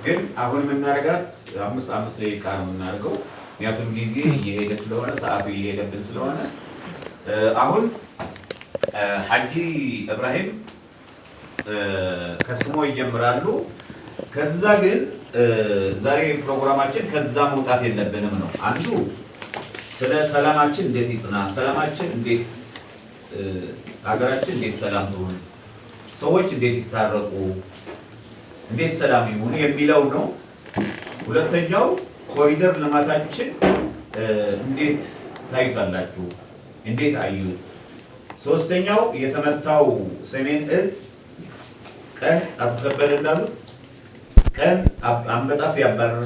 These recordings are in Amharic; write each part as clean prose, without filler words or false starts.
ግን አሁን የምናደርጋት 5 ደቂቃ ነው የምናደርገው። ምክንያቱም ጊዜ እየሄደ ስለሆነ ሰዓቱ እየሄደብን ስለሆነ አሁን ሐጂ ኢብራሂም ከስሞ ይጀምራሉ። ከዛ ግን ዛሬ ፕሮግራማችን ከዛ መውጣት የለብንም ነው። አንዱ ስለ ሰላማችን እንዴት ይጽና፣ ሰላማችን እንዴት ሀገራችን እንዴት ሰላም ትሁን፣ ሰዎች እንዴት ይታረቁ፣ እንዴት ሰላም ይሁን የሚለው ነው። ሁለተኛው ኮሪደር ልማታችን እንዴት ታዩታላችሁ፣ እንዴት አዩት። ሶስተኛው የተመታው ሰሜን እዝ ቀን አቶ ከበደ እንዳሉት ቀን አንበጣ ሲያባረር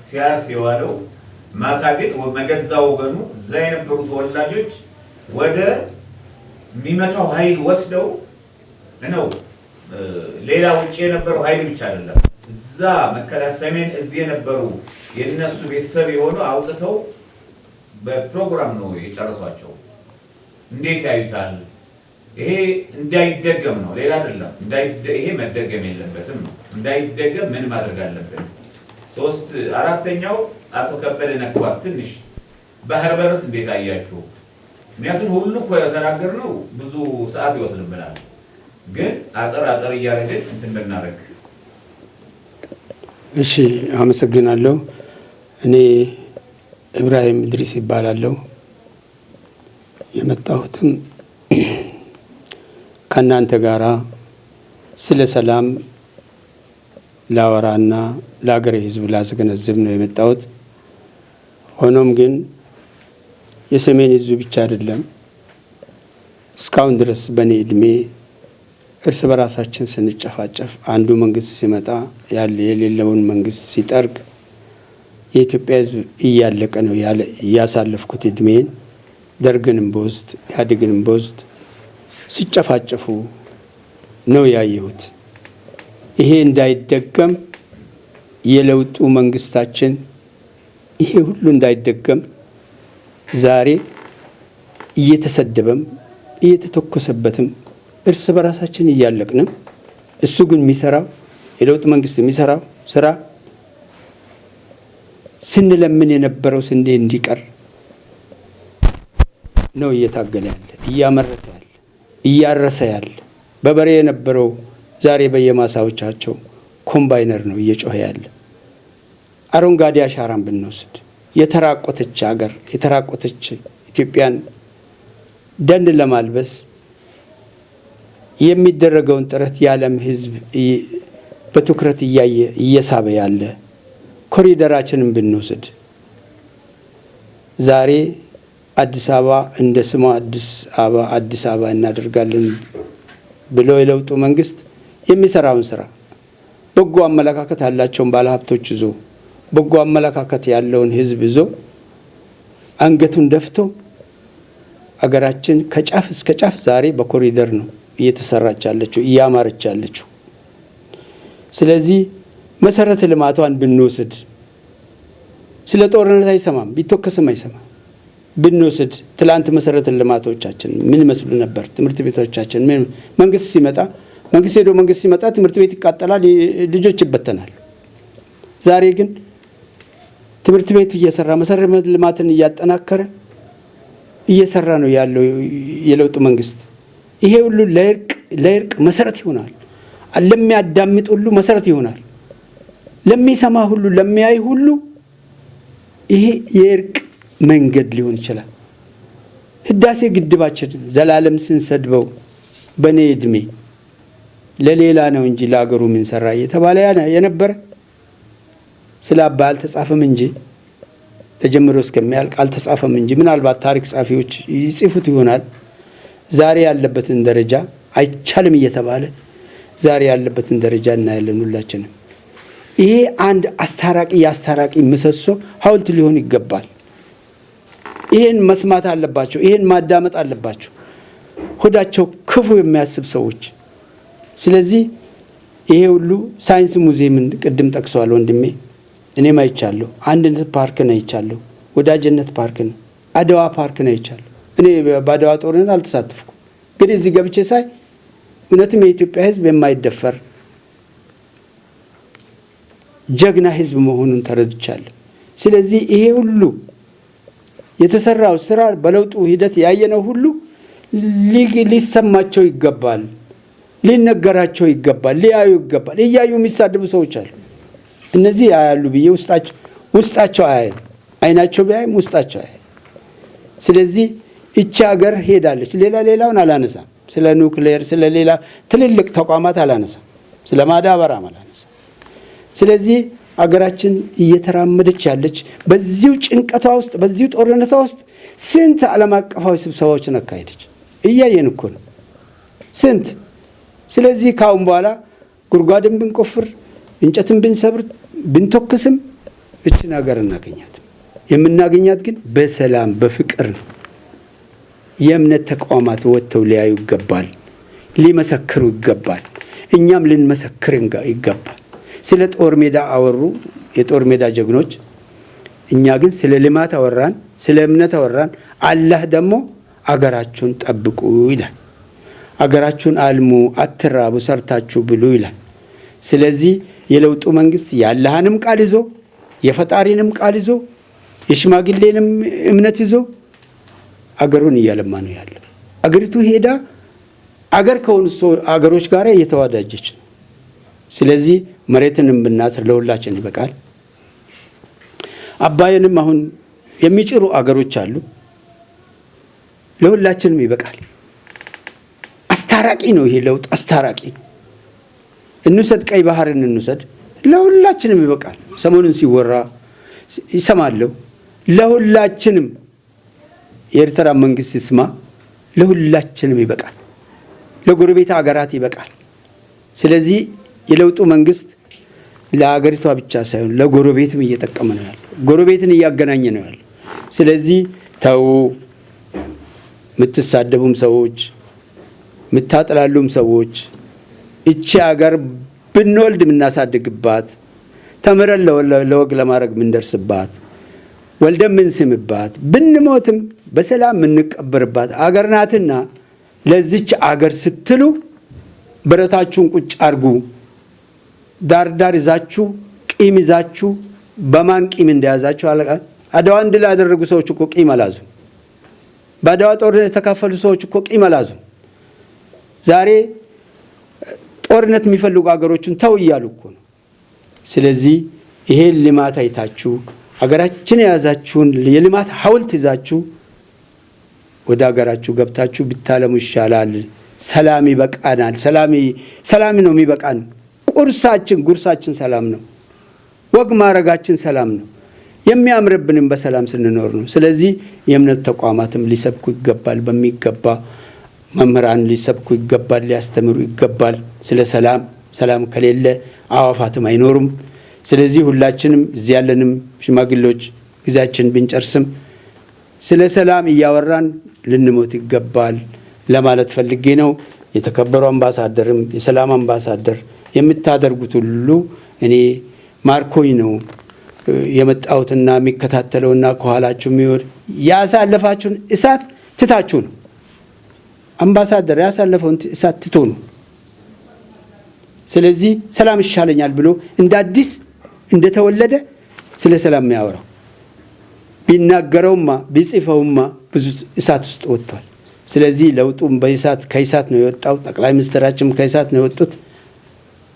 ሲያርስ የዋለው ማታ ግን መገዛ ወገኑ እዛ የነበሩ ተወላጆች ወደ የሚመታው ኃይል ወስደው ነው። ሌላ ውጭ የነበረው ኃይል ብቻ አይደለም፣ እዛ መከላከያ ሰሜን እዚህ የነበሩ የነሱ ቤተሰብ የሆኑ አውጥተው በፕሮግራም ነው የጨረሷቸው። እንዴት ያዩታል? ይሄ እንዳይደገም ነው፣ ሌላ አይደለም። ይሄ መደገም የለበትም ነው። እንዳይደገም ምን ማድረግ አለብን? አራተኛው አቶ ከበደ ነክቷት ትንሽ ባህር በርስ እንዴት አያችሁ? ምክንያቱም ሁሉ እኮ የተናገርነው ብዙ ሰዓት ይወስድብናል፣ ግን አጠር እያደረግን እንትን ብናደርግ። እሺ፣ አመሰግናለሁ። እኔ ኢብራሂም ኢድሪስ ይባላለሁ። የመጣሁትም ከእናንተ ጋራ ስለ ሰላም ላወራና ለሀገሬ ሕዝብ ላስገነዝብ ነው የመጣሁት። ሆኖም ግን የሰሜን እዙ ብቻ አይደለም። እስካሁን ድረስ በእኔ እድሜ እርስ በራሳችን ስንጨፋጨፍ፣ አንዱ መንግስት ሲመጣ ያለ የሌለውን መንግስት ሲጠርግ የኢትዮጵያ ሕዝብ እያለቀ ነው እያሳለፍኩት እድሜን። ደርግንም በውስጥ ኢህአዴግንም በውስጥ ሲጨፋጨፉ ነው ያየሁት። ይሄ እንዳይደገም የለውጡ መንግስታችን ይሄ ሁሉ እንዳይደገም ዛሬ እየተሰደበም እየተተኮሰበትም እርስ በራሳችን እያለቅንም እሱ ግን የሚሰራው የለውጥ መንግስት የሚሰራው ስራ ስንለምን የነበረው ስንዴ እንዲቀር ነው እየታገለ ያለ፣ እያመረተ ያለ፣ እያረሰ ያለ። በበሬ የነበረው ዛሬ በየማሳዎቻቸው ኮምባይነር ነው እየጮኸ ያለ። አረንጓዴ አሻራን ብንወስድ የተራቆተች ሀገር የተራቆተች ኢትዮጵያን ደን ለማልበስ የሚደረገውን ጥረት የዓለም ሕዝብ በትኩረት እያየ እየሳበ ያለ ኮሪደራችንን ብንወስድ ዛሬ አዲስ አበባ እንደ ስሟ አዲስ አበባ እናደርጋለን ብሎ የለውጡ መንግስት የሚሰራውን ስራ በጎ አመለካከት ያላቸውን ባለሀብቶች ይዞ በጎ አመለካከት ያለውን ህዝብ ይዞ አንገቱን ደፍቶ አገራችን ከጫፍ እስከ ጫፍ ዛሬ በኮሪደር ነው እየተሰራች ያለችው እያማረች ያለችው። ስለዚህ መሰረተ ልማቷን ብንወስድ ስለ ጦርነት አይሰማም፣ ቢተከስም አይሰማም። ብንወስድ ትላንት መሰረተ ልማቶቻችን ምን መስሉ ነበር? ትምህርት ቤቶቻችን ምን መንግስት ሲመጣ ትምህርት ቤት ይቃጠላል፣ ልጆች ይበተናል። ዛሬ ግን ትምህርት ቤት እየሰራ መሰረተ ልማትን እያጠናከረ እየሰራ ነው ያለው የለውጥ መንግስት። ይሄ ሁሉ ለእርቅ መሰረት ይሆናል። ለሚያዳምጥ ሁሉ መሰረት ይሆናል። ለሚሰማ ሁሉ ለሚያይ ሁሉ ይሄ የእርቅ መንገድ ሊሆን ይችላል። ህዳሴ ግድባችን ዘላለም ስንሰድበው በኔ እድሜ ለሌላ ነው እንጂ ለአገሩ ምን ሰራ እየተባለ የነበረ ስለ አባይ አልተጻፈም እንጂ ተጀምሮ እስከሚያልቅ አልተጻፈም እንጂ ምናልባት ታሪክ ጻፊዎች ይጽፉት ይሆናል። ዛሬ ያለበትን ደረጃ አይቻልም እየተባለ ዛሬ ያለበትን ደረጃ እናያለን ሁላችንም። ይሄ አንድ አስታራቂ ምሰሶ ሐውልት ሊሆን ይገባል። ይሄን መስማት አለባቸው። ይሄን ማዳመጥ አለባቸው ሆዳቸው ክፉ የሚያስብ ሰዎች። ስለዚህ ይሄ ሁሉ ሳይንስ ሙዚየምን ቅድም ጠቅሷል ወንድሜ፣ እኔም አይቻለሁ። አንድነት ፓርክን አይቻለሁ፣ ወዳጅነት ፓርክን፣ አድዋ ፓርክን አይቻለሁ። እኔ በአድዋ ጦርነት አልተሳተፍኩም፣ ግን እዚህ ገብቼ ሳይ እውነትም የኢትዮጵያ ሕዝብ የማይደፈር ጀግና ህዝብ መሆኑን ተረድቻለሁ። ስለዚህ ይሄ ሁሉ የተሰራው ስራ በለውጡ ሂደት ያየነው ሁሉ ሊሰማቸው ይገባል፣ ሊነገራቸው ይገባል፣ ሊያዩ ይገባል። እያዩ የሚሳደቡ ሰዎች አሉ። እነዚህ ያያሉ ብዬ ውስጣቸው አያይም። አይናቸው ቢያይም ውስጣቸው አያይም። ስለዚህ እቺ ሀገር ሄዳለች። ሌላውን አላነሳም። ስለ ኑክሌር ስለ ሌላ ትልልቅ ተቋማት አላነሳም። ስለ ማዳበራም አላነሳም። ስለዚህ አገራችን እየተራመደች ያለች በዚሁ ጭንቀቷ ውስጥ በዚሁ ጦርነቷ ውስጥ ስንት ዓለም አቀፋዊ ስብሰባዎችን አካሄደች። እያየን እኮ ነው ስንት። ስለዚህ ካሁን በኋላ ጉድጓድን ብንቆፍር እንጨትን ብንሰብር ብንተኩስም እችን ሀገር እናገኛት። የምናገኛት ግን በሰላም በፍቅር ነው። የእምነት ተቋማት ወጥተው ሊያዩ ይገባል፣ ሊመሰክሩ ይገባል። እኛም ልንመሰክር ይገባል። ስለ ጦር ሜዳ አወሩ የጦር ሜዳ ጀግኖች። እኛ ግን ስለ ልማት አወራን፣ ስለ እምነት አወራን። አላህ ደግሞ አገራችሁን ጠብቁ ይላል። አገራችሁን አልሙ፣ አትራቡ፣ ሰርታችሁ ብሉ ይላል። ስለዚህ የለውጡ መንግስት የአላህንም ቃል ይዞ የፈጣሪንም ቃል ይዞ የሽማግሌንም እምነት ይዞ አገሩን እያለማ ነው ያለው። አገሪቱ ሄዳ አገር ከሆኑ አገሮች ጋር እየተዋዳጀች ነው። ስለዚህ መሬትንም ብናስር ለሁላችን ይበቃል። አባይንም አሁን የሚጭሩ አገሮች አሉ፣ ለሁላችንም ይበቃል። አስታራቂ ነው ይሄ ለውጥ፣ አስታራቂ ነው። እንውሰድ፣ ቀይ ባህርን እንውሰድ፣ ለሁላችንም ይበቃል። ሰሞኑን ሲወራ ይሰማለሁ። ለሁላችንም የኤርትራ መንግስት ይስማ፣ ለሁላችንም ይበቃል። ለጎረቤት አገራት ይበቃል። ስለዚህ የለውጡ መንግስት ለአገሪቷ ብቻ ሳይሆን ለጎረቤትም እየጠቀመ ነው ያለው፣ ጎረቤትን እያገናኘ ነው ያለው። ስለዚህ ተው፣ የምትሳደቡም ሰዎች፣ የምታጥላሉም ሰዎች፣ እቺ ሀገር ብንወልድ የምናሳድግባት፣ ተምረን ለወግ ለማድረግ የምንደርስባት፣ ወልደን የምንስምባት፣ ብንሞትም በሰላም የምንቀበርባት አገር ናትና ለዚች አገር ስትሉ ብረታችሁን ቁጭ አርጉ። ዳር ይዛችሁ ቂም ይዛችሁ በማን ቂም እንደያዛችሁ አድዋን ድል ያደረጉ ሰዎች እኮ ቂም አላዙ። በአድዋ ጦርነት የተካፈሉ ሰዎች እኮ ቂም አላዙ። ዛሬ ጦርነት የሚፈልጉ አገሮችን ተው እያሉ እኮ ነው። ስለዚህ ይሄን ልማት አይታችሁ አገራችን የያዛችሁን የልማት ሐውልት ይዛችሁ ወደ አገራችሁ ገብታችሁ ብታለሙ ይሻላል። ሰላም ይበቃናል። ሰላም ነው የሚበቃን። ጉርሳችን ሰላም ነው። ወግ ማረጋችን ሰላም ነው። የሚያምርብንም በሰላም ስንኖር ነው። ስለዚህ የእምነት ተቋማትም ሊሰብኩ ይገባል። በሚገባ መምህራን ሊሰብኩ ይገባል፣ ሊያስተምሩ ይገባል። ስለ ሰላም ከሌለ አዋፋትም አይኖሩም። ስለዚህ ሁላችንም እዚህ ያለንም ሽማግሌዎች ጊዜያችን ብንጨርስም ስለ ሰላም እያወራን ልንሞት ይገባል ለማለት ፈልጌ ነው። የተከበሩ አምባሳደርም የሰላም አምባሳደር የምታደርጉት ሁሉ እኔ ማርኮኝ ነው የመጣሁትና የሚከታተለውና ከኋላችሁ የሚወድ ያሳለፋችሁን እሳት ትታችሁ ነው። አምባሳደር ያሳለፈውን እሳት ትቶ ነው። ስለዚህ ሰላም ይሻለኛል ብሎ እንደ አዲስ እንደተወለደ ስለ ሰላም የሚያወራው ቢናገረውማ ቢጽፈውማ ብዙ እሳት ውስጥ ወጥቷል። ስለዚህ ለውጡም ከእሳት ነው የወጣው። ጠቅላይ ሚኒስትራችን ከእሳት ነው የወጡት።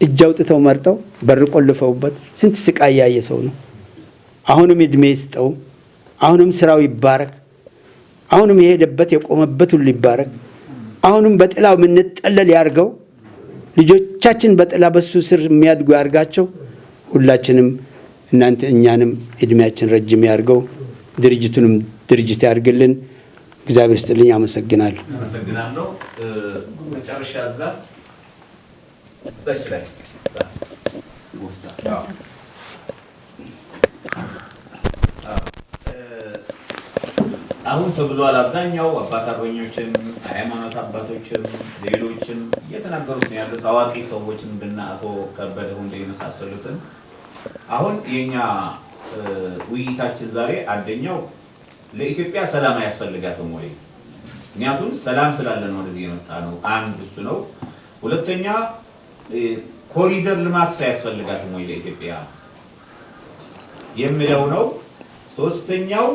እጅ አውጥተው መርጠው በር ቆልፈውበት ስንት ስቃይ ያየ ሰው ነው። አሁንም እድሜ ይስጠው። አሁንም ስራው ይባረክ። አሁንም የሄደበት የቆመበት ሁሉ ይባረክ። አሁንም በጥላው የምንጠለል ያርገው። ልጆቻችን በጥላ በሱ ስር የሚያድጉ ያርጋቸው። ሁላችንም እናንተ እኛንም እድሜያችን ረጅም ያርገው። ድርጅቱንም ድርጅት ያርግልን። እግዚአብሔር ይስጥልኝ። አመሰግናለሁ። መጨረሻ ላይ አሁን ተብሏል። አብዛኛው አባት አርበኞችም ሃይማኖት አባቶችም ሌሎችም እየተናገሩት ነው ያሉት፣ ታዋቂ ሰዎችን ብና አቶ ከበደ ሁንዴ የመሳሰሉትን። አሁን የኛ ውይይታችን ዛሬ አንደኛው ለኢትዮጵያ ሰላም አያስፈልጋትም ወይ? ምክንያቱም ሰላም ስላለ ነው ወደዚህ የመጣ ነው። አንድ እሱ ነው። ሁለተኛ ኮሪደር ልማት ሳያስፈልጋትም ወይ ለኢትዮጵያ? የሚለው ነው። ሶስተኛው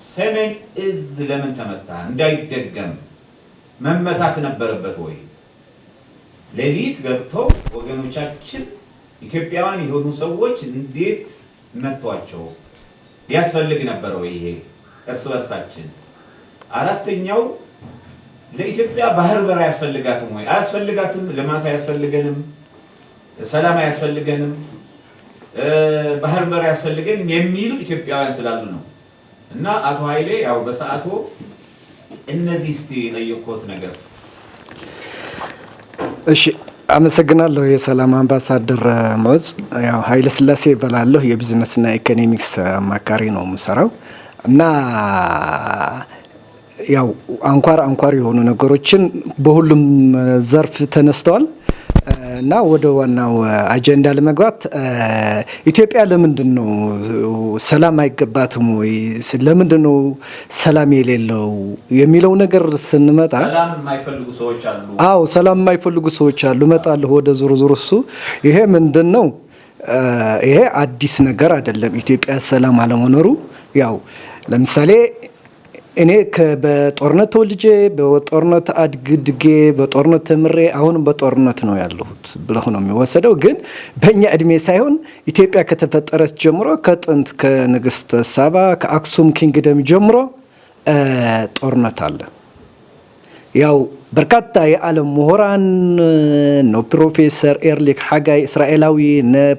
ሰሜን እዝ ለምን ተመታ? እንዳይደገም መመታት ነበረበት ወይ? ሌሊት ገብተው ወገኖቻችን ኢትዮጵያውያን የሆኑ ሰዎች እንዴት መቷቸው? ያስፈልግ ነበር ወይ ይሄ እርስ በርሳችን? አራተኛው ለኢትዮጵያ ባህር በር ያስፈልጋትም ወይ? አያስፈልጋትም? ልማት አያስፈልገንም? ሰላም አያስፈልገንም? ባህር በር ያስፈልገንም የሚሉ ኢትዮጵያውያን ስላሉ ነው። እና አቶ ኃይሌ ያው በሰዓቱ እነዚህ እስቲ የጠየቁት ነገር። እሺ አመሰግናለሁ። የሰላም አምባሳደር ሞዝ ያው ኃይለ ስላሴ እባላለሁ። የቢዝነስና ኢኮኖሚክስ አማካሪ ነው የምሰራው እና ያው አንኳር የሆኑ ነገሮችን በሁሉም ዘርፍ ተነስተዋል እና ወደ ዋናው አጀንዳ ለመግባት ኢትዮጵያ ለምንድን ነው ሰላም አይገባትም ወይ? ለምንድን ነው ሰላም የሌለው የሚለው ነገር ስንመጣ ሰላም የማይፈልጉ ሰዎች አሉ። አዎ ሰላም የማይፈልጉ ሰዎች አሉ። እመጣለሁ ወደ ዙር እሱ ይሄ ምንድን ነው? ይሄ አዲስ ነገር አይደለም። ኢትዮጵያ ሰላም አለመኖሩ ያው ለምሳሌ እኔ በጦርነት ተወልጄ በጦርነት አድጌ በጦርነት ተምሬ አሁንም በጦርነት ነው ያለሁት ብለው ነው የሚወሰደው። ግን በእኛ እድሜ ሳይሆን ኢትዮጵያ ከተፈጠረች ጀምሮ ከጥንት ከንግስት ሳባ ከአክሱም ኪንግደም ጀምሮ ጦርነት አለ። ያው በርካታ የዓለም ምሁራን ነው ፕሮፌሰር ኤርሊክ ሃጋይ እስራኤላዊ፣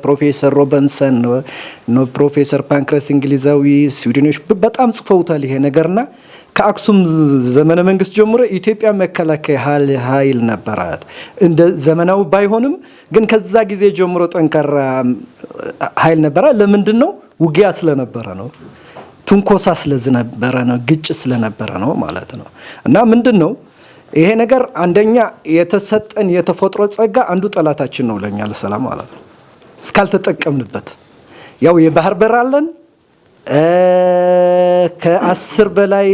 ፕሮፌሰር ሮበንሰን ነው ፕሮፌሰር ፓንክረስ እንግሊዛዊ፣ ስዊድኖች በጣም ጽፈውታል ይሄ ነገርና ከአክሱም ዘመነ መንግስት ጀምሮ ኢትዮጵያ መከላከያ ኃይል ነበራት። እንደ ዘመናዊ ባይሆንም ግን ከዛ ጊዜ ጀምሮ ጠንካራ ኃይል ነበረ። ለምንድን ነው? ውጊያ ስለነበረ ነው። ትንኮሳ ስለነበረ ነው። ግጭት ስለነበረ ነው ማለት ነው። እና ምንድን ነው ይሄ ነገር? አንደኛ የተሰጠን የተፈጥሮ ጸጋ አንዱ ጠላታችን ነው ለኛ ለሰላም ማለት ነው። እስካልተጠቀምንበት ያው የባህር በር አለን። ከ10 በላይ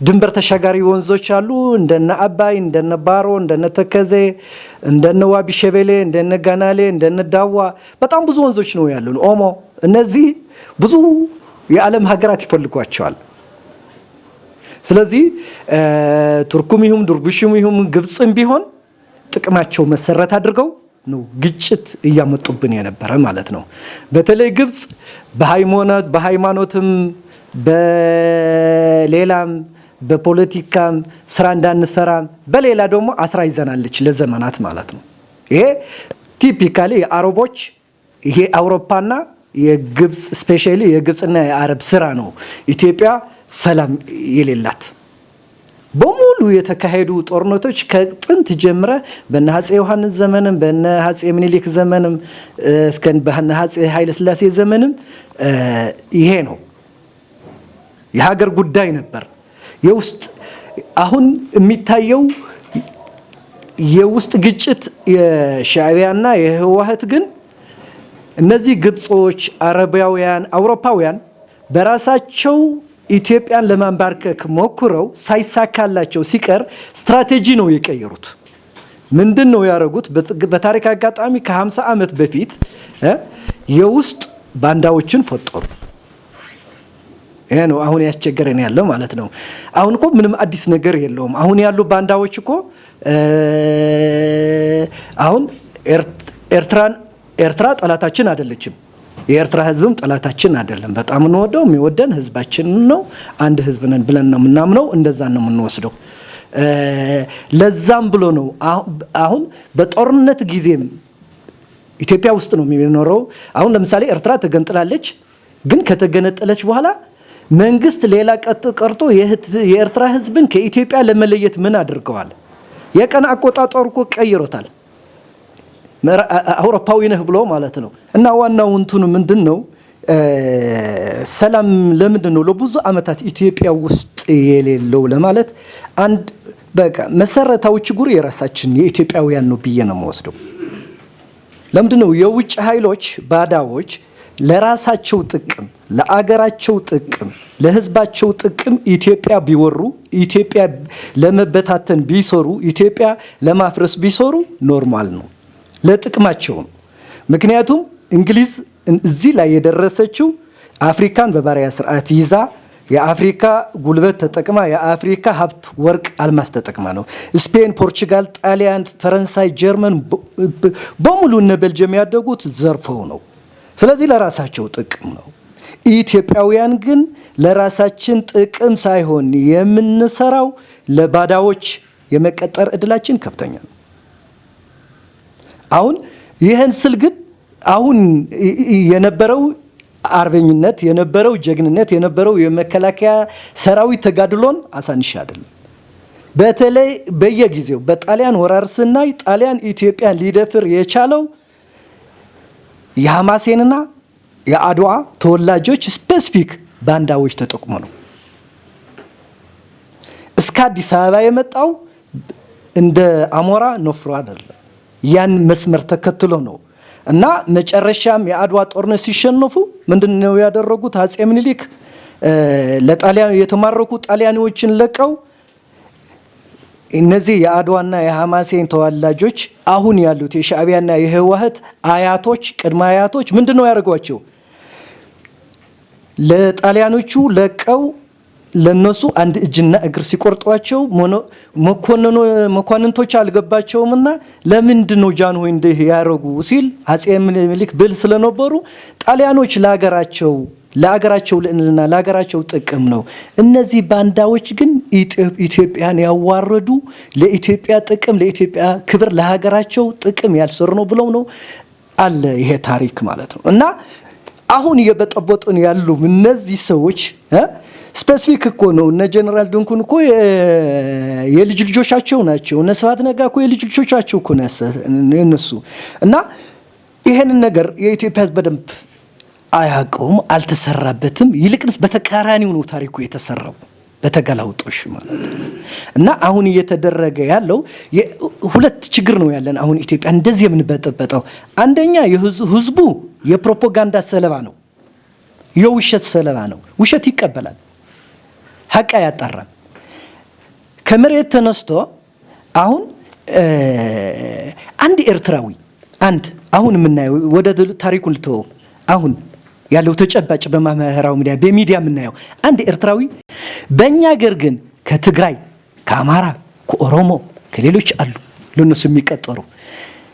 ድንበር ተሻጋሪ ወንዞች አሉ። እንደነ አባይ፣ እንደነ ባሮ፣ እንደነ ተከዜ፣ እንደነ ዋቢ ሸበሌ፣ እንደነ ጋናሌ፣ እንደነ ዳዋ በጣም ብዙ ወንዞች ነው ያሉን። ኦሞ፣ እነዚህ ብዙ የዓለም ሀገራት ይፈልጓቸዋል። ስለዚህ ቱርኩም ይሁን ዱርቡሽም ይሁን ግብጽም ቢሆን ጥቅማቸው መሰረት አድርገው ነው ግጭት እያመጡብን የነበረ ማለት ነው። በተለይ ግብጽ በሃይማኖትም በሌላም በፖለቲካም ስራ እንዳንሰራ በሌላ ደግሞ አስራ ይዘናለች ለዘመናት ማለት ነው። ይሄ ቲፒካሊ የአረቦች ይሄ አውሮፓና የግብጽ ስፔሻሊ የግብጽና የአረብ ስራ ነው ኢትዮጵያ ሰላም የሌላት። በሙሉ የተካሄዱ ጦርነቶች ከጥንት ጀምረ በነ አፄ ዮሐንስ ዘመንም በነ አፄ ምኒልክ ዘመንም እስከ በነ አፄ ኃይለ ሥላሴ ዘመንም ይሄ ነው የሀገር ጉዳይ ነበር። የውስጥ አሁን የሚታየው የውስጥ ግጭት የሻዕቢያና የህወሓት ግን እነዚህ ግብጾች፣ አረባውያን፣ አውሮፓውያን በራሳቸው ኢትዮጵያን ለማንባርከክ ሞክረው ሳይሳካላቸው ሲቀር ስትራቴጂ ነው የቀየሩት። ምንድን ነው ያደረጉት? በታሪክ አጋጣሚ ከ50 ዓመት በፊት የውስጥ ባንዳዎችን ፈጠሩ። ይሄ ነው አሁን ያስቸገረን ያለው ማለት ነው። አሁን እኮ ምንም አዲስ ነገር የለውም። አሁን ያሉ ባንዳዎች እኮ አሁን ኤርትራ ጠላታችን አይደለችም። የኤርትራ ህዝብም ጠላታችን አይደለም። በጣም እንወደው የሚወደን ህዝባችን ነው። አንድ ህዝብ ነን ብለን ነው የምናምነው። እንደዛ ነው የምንወስደው። ለዛም ብሎ ነው አሁን በጦርነት ጊዜም ኢትዮጵያ ውስጥ ነው የሚኖረው። አሁን ለምሳሌ ኤርትራ ተገንጥላለች። ግን ከተገነጠለች በኋላ መንግስት ሌላ ቀርቶ የኤርትራ ህዝብን ከኢትዮጵያ ለመለየት ምን አድርገዋል? የቀን አቆጣጠሩ እኮ ቀይሮታል። አውሮፓዊ ነህ ብሎ ማለት ነው። እና ዋናው እንትኑ ምንድነው? ሰላም ለምንድን ነው ለብዙ አመታት ኢትዮጵያ ውስጥ የሌለው ለማለት አንድ በቃ መሰረታዊ ችግሩ የራሳችን የኢትዮጵያውያን ነው ብዬ ነው የምወስደው። ለምንድን ነው የውጭ ኃይሎች ባዳዎች ለራሳቸው ጥቅም፣ ለአገራቸው ጥቅም፣ ለህዝባቸው ጥቅም ኢትዮጵያ ቢወሩ፣ ኢትዮጵያ ለመበታተን ቢሰሩ፣ ኢትዮጵያ ለማፍረስ ቢሰሩ ኖርማል ነው። ለጥቅማቸው ነው። ምክንያቱም እንግሊዝ እዚህ ላይ የደረሰችው አፍሪካን በባሪያ ስርዓት ይዛ የአፍሪካ ጉልበት ተጠቅማ የአፍሪካ ሀብት ወርቅ አልማዝ ተጠቅማ ነው። ስፔን፣ ፖርቹጋል፣ ጣሊያን፣ ፈረንሳይ፣ ጀርመን በሙሉ እነ ቤልጅየም ያደጉት ዘርፈው ነው። ስለዚህ ለራሳቸው ጥቅም ነው። ኢትዮጵያውያን ግን ለራሳችን ጥቅም ሳይሆን የምንሰራው ለባዳዎች የመቀጠር እድላችን ከፍተኛ ነው። አሁን ይህን ስል ግን አሁን የነበረው አርበኝነት የነበረው ጀግንነት የነበረው የመከላከያ ሰራዊት ተጋድሎን አሳንሽ አይደለም። በተለይ በየጊዜው በጣሊያን ወራር ስናይ ጣሊያን ኢትዮጵያን ሊደፍር የቻለው የሐማሴንና የአድዋ ተወላጆች ስፔሲፊክ ባንዳዎች ተጠቅሞ ነው። እስከ አዲስ አበባ የመጣው እንደ አሞራ ነፍሮ አይደለም፣ ያን መስመር ተከትሎ ነው። እና መጨረሻም የአድዋ ጦርነት ሲሸነፉ ምንድነው ያደረጉት? አጼ ምኒልክ ለጣሊያን የተማረኩ ጣሊያኖችን ለቀው እነዚህ የአድዋና የሐማሴን ተወላጆች አሁን ያሉት የሻዕቢያና የህወሓት አያቶች ቅድመ አያቶች ምንድነው ያደርጓቸው? ለጣሊያኖቹ ለቀው ለነሱ አንድ እጅና እግር ሲቆርጧቸው መኳንንቶች አልገባቸውምና ለምንድነው ጃንሆይ እንዲህ ያረጉ ሲል አጼ ምኒልክ ብል ስለነበሩ ጣሊያኖች ለሀገራቸው ልዕልና ለሀገራቸው ጥቅም ነው። እነዚህ ባንዳዎች ግን ኢትዮጵያን ያዋረዱ ለኢትዮጵያ ጥቅም ለኢትዮጵያ ክብር ለሀገራቸው ጥቅም ያልሰሩ ነው ብለው ነው አለ ይሄ ታሪክ ማለት ነው። እና አሁን እየበጠበጡን ያሉ እነዚህ ሰዎች ስፔሲፊክ እኮ ነው። እነ ጀነራል ድንኩን እኮ የልጅ ልጆቻቸው ናቸው። እነ ስብሐት ነጋ እኮ የልጅ ልጆቻቸው እኮ ነው እነሱ። እና ይሄንን ነገር የኢትዮጵያ ሕዝብ በደንብ አያውቀውም፣ አልተሰራበትም። ይልቅንስ በተቃራኒው ነው ታሪኩ የተሰራው፣ በተገላውጦሽ ማለት ነው። እና አሁን እየተደረገ ያለው ሁለት ችግር ነው ያለን። አሁን ኢትዮጵያ እንደዚህ የምንበጠበጠው አንደኛ ህዝቡ የፕሮፓጋንዳ ሰለባ ነው፣ የውሸት ሰለባ ነው። ውሸት ይቀበላል፣ ሀቅ ያጣራል። ከመሬት ተነስቶ አሁን አንድ ኤርትራዊ አሁን የምናየው ወደ ታሪኩን ልተወው፣ አሁን ያለው ተጨባጭ በማህበራዊ ሚዲያ በሚዲያ የምናየው አንድ ኤርትራዊ በእኛ ሀገር ግን ከትግራይ ከአማራ ከኦሮሞ ከሌሎች አሉ ለነሱ የሚቀጠሩ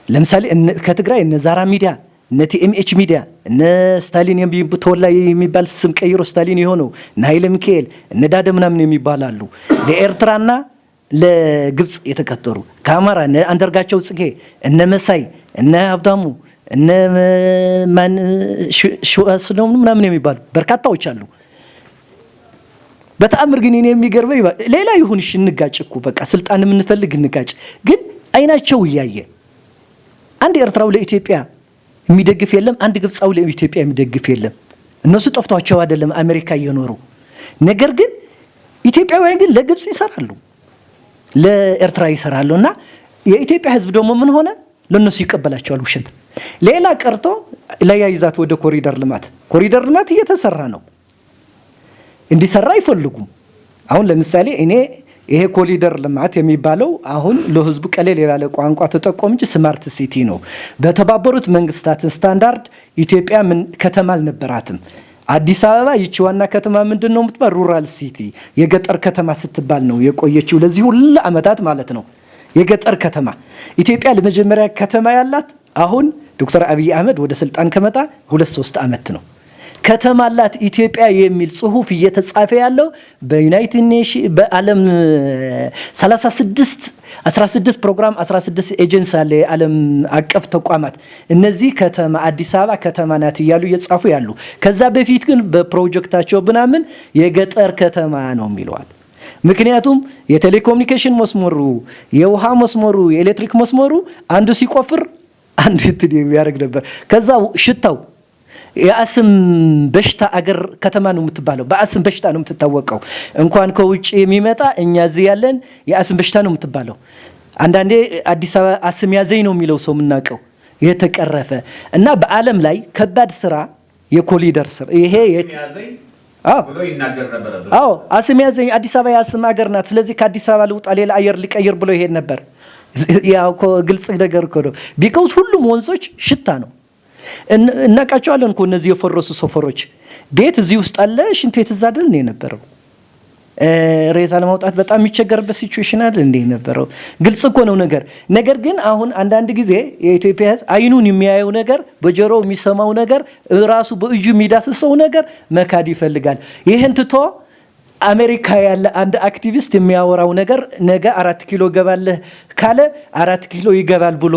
ለምሳሌ ከትግራይ እነ ዛራ ሚዲያ እነ ቲኤምኤች ሚዲያ እነ ስታሊን ተወላይ የሚባል ስም ቀይሮ ስታሊን የሆነው እነ ኃይለ ሚካኤል እነ ዳደ ምናምን የሚባላሉ ለኤርትራና ለግብጽ የተቀጠሩ ከአማራ እነ አንደርጋቸው ጽጌ እነ መሳይ እነ አብዳሙ እነ ማን ሹአስሎም ምናምን የሚባሉ በርካታዎች አሉ። በተአምር ግን እኔ የሚገርበኝ ሌላ ይሁንሽ እንጋጭ እኮ በቃ ስልጣን የምንፈልግ እንጋጭ፣ ግን አይናቸው እያየ አንድ ኤርትራው ለኢትዮጵያ የሚደግፍ የለም፣ አንድ ግብጻው ለኢትዮጵያ የሚደግፍ የለም። እነሱ ጠፍቷቸው አይደለም አሜሪካ እየኖሩ ነገር ግን ኢትዮጵያውያን ግን ለግብጽ ይሰራሉ፣ ለኤርትራ ይሰራሉ። እና የኢትዮጵያ ሕዝብ ደግሞ ምን ሆነ? ለነሱ ይቀበላቸዋል ውሸት። ሌላ ቀርቶ ለያይዛት ወደ ኮሪደር ልማት እየተሰራ ነው፣ እንዲሰራ አይፈልጉም። አሁን ለምሳሌ እኔ ይሄ ኮሪደር ልማት የሚባለው አሁን ለህዝቡ ቀለል ያለ ቋንቋ ተጠቆም እንጂ ስማርት ሲቲ ነው። በተባበሩት መንግስታት ስታንዳርድ ኢትዮጵያ ምን ከተማ አልነበራትም። አዲስ አበባ ይቺ ዋና ከተማ ምንድነው የምትባል? ሩራል ሲቲ የገጠር ከተማ ስትባል ነው የቆየችው ለዚህ ሁሉ አመታት ማለት ነው። የገጠር ከተማ ኢትዮጵያ ለመጀመሪያ ከተማ ያላት አሁን ዶክተር አብይ አህመድ ወደ ስልጣን ከመጣ 2-3 አመት ነው። ከተማ አላት ኢትዮጵያ የሚል ጽሁፍ እየተጻፈ ያለው በዩናይትድ ኔሽን በዓለም 16 ፕሮግራም 16 ኤጀንሲ አለ የዓለም አቀፍ ተቋማት። እነዚህ ከተማ አዲስ አበባ ከተማ ናት እያሉ እየጻፉ ያሉ። ከዛ በፊት ግን በፕሮጀክታቸው ብናምን የገጠር ከተማ ነው የሚለዋል። ምክንያቱም የቴሌኮሙኒኬሽን መስመሩ፣ የውሃ መስመሩ፣ የኤሌክትሪክ መስመሩ አንዱ ሲቆፍር አንዱ የሚያደርግ ነበር። ከዛ ሽታው የአስም በሽታ አገር ከተማ ነው የምትባለው፣ በአስም በሽታ ነው የምትታወቀው። እንኳን ከውጭ የሚመጣ እኛ እዚህ ያለን የአስም በሽታ ነው የምትባለው። አንዳንዴ አዲስ አበባ አስም ያዘኝ ነው የሚለው ሰው የምናውቀው። ይሄ ተቀረፈ እና በዓለም ላይ ከባድ ስራ የኮሪደር ስራ ይሄ ብሎ ይናገር ነበር። አስም ያዘኝ አዲስ አበባ የአስም ሀገር ናት፣ ስለዚህ ከአዲስ አበባ ልውጣ ሌላ አየር ሊቀይር ብሎ ይሄድ ነበር። ያው ግልጽ ነገር እኮ ነው። ቢኮዝ ሁሉም ወንዞች ሽታ ነው። እናቃቸዋለን እኮ እነዚህ የፈረሱ ሰፈሮች ቤት እዚህ ውስጥ አለ ሽንት ቤት እዛ አይደል የነበረው ሬሳ ለማውጣት በጣም የሚቸገርበት ሲቹዌሽን አለ እንዴ ነበረው ግልጽ እኮ ነው ነገር ግን አሁን አንዳንድ ጊዜ የኢትዮጵያ ሕዝብ አይኑን የሚያየው ነገር በጆሮው የሚሰማው ነገር ራሱ በእጁ የሚዳስሰው ነገር መካድ ይፈልጋል ይሄን ትቶ አሜሪካ ያለ አንድ አክቲቪስት የሚያወራው ነገር ነገ 4 ኪሎ ገባለ ካለ 4 ኪሎ ይገባል ብሎ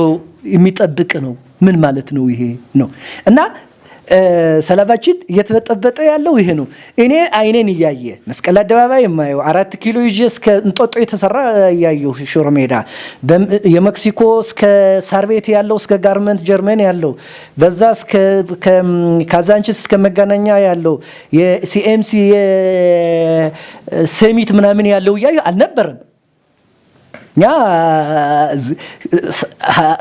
የሚጠብቅ ነው ምን ማለት ነው ይሄ ነው እና ሰላባችን እየተበጠበጠ ያለው ይሄ ነው እኔ አይኔን ያያየ መስቀል አደባባይ የማየው 4 ኪሎ ይዤ እስከ እንጦጦ የተሰራ ያየው ሾሮ ሜዳ የሜክሲኮ እስከ ሳር ቤት ያለው እስከ ጋርመንት ጀርመን ያለው በዛ እስከ ካዛንቺስ እስከ መገናኛ ያለው የሲኤምሲ የሰሚት ምናምን ያለው ያዩ አልነበረም ኛ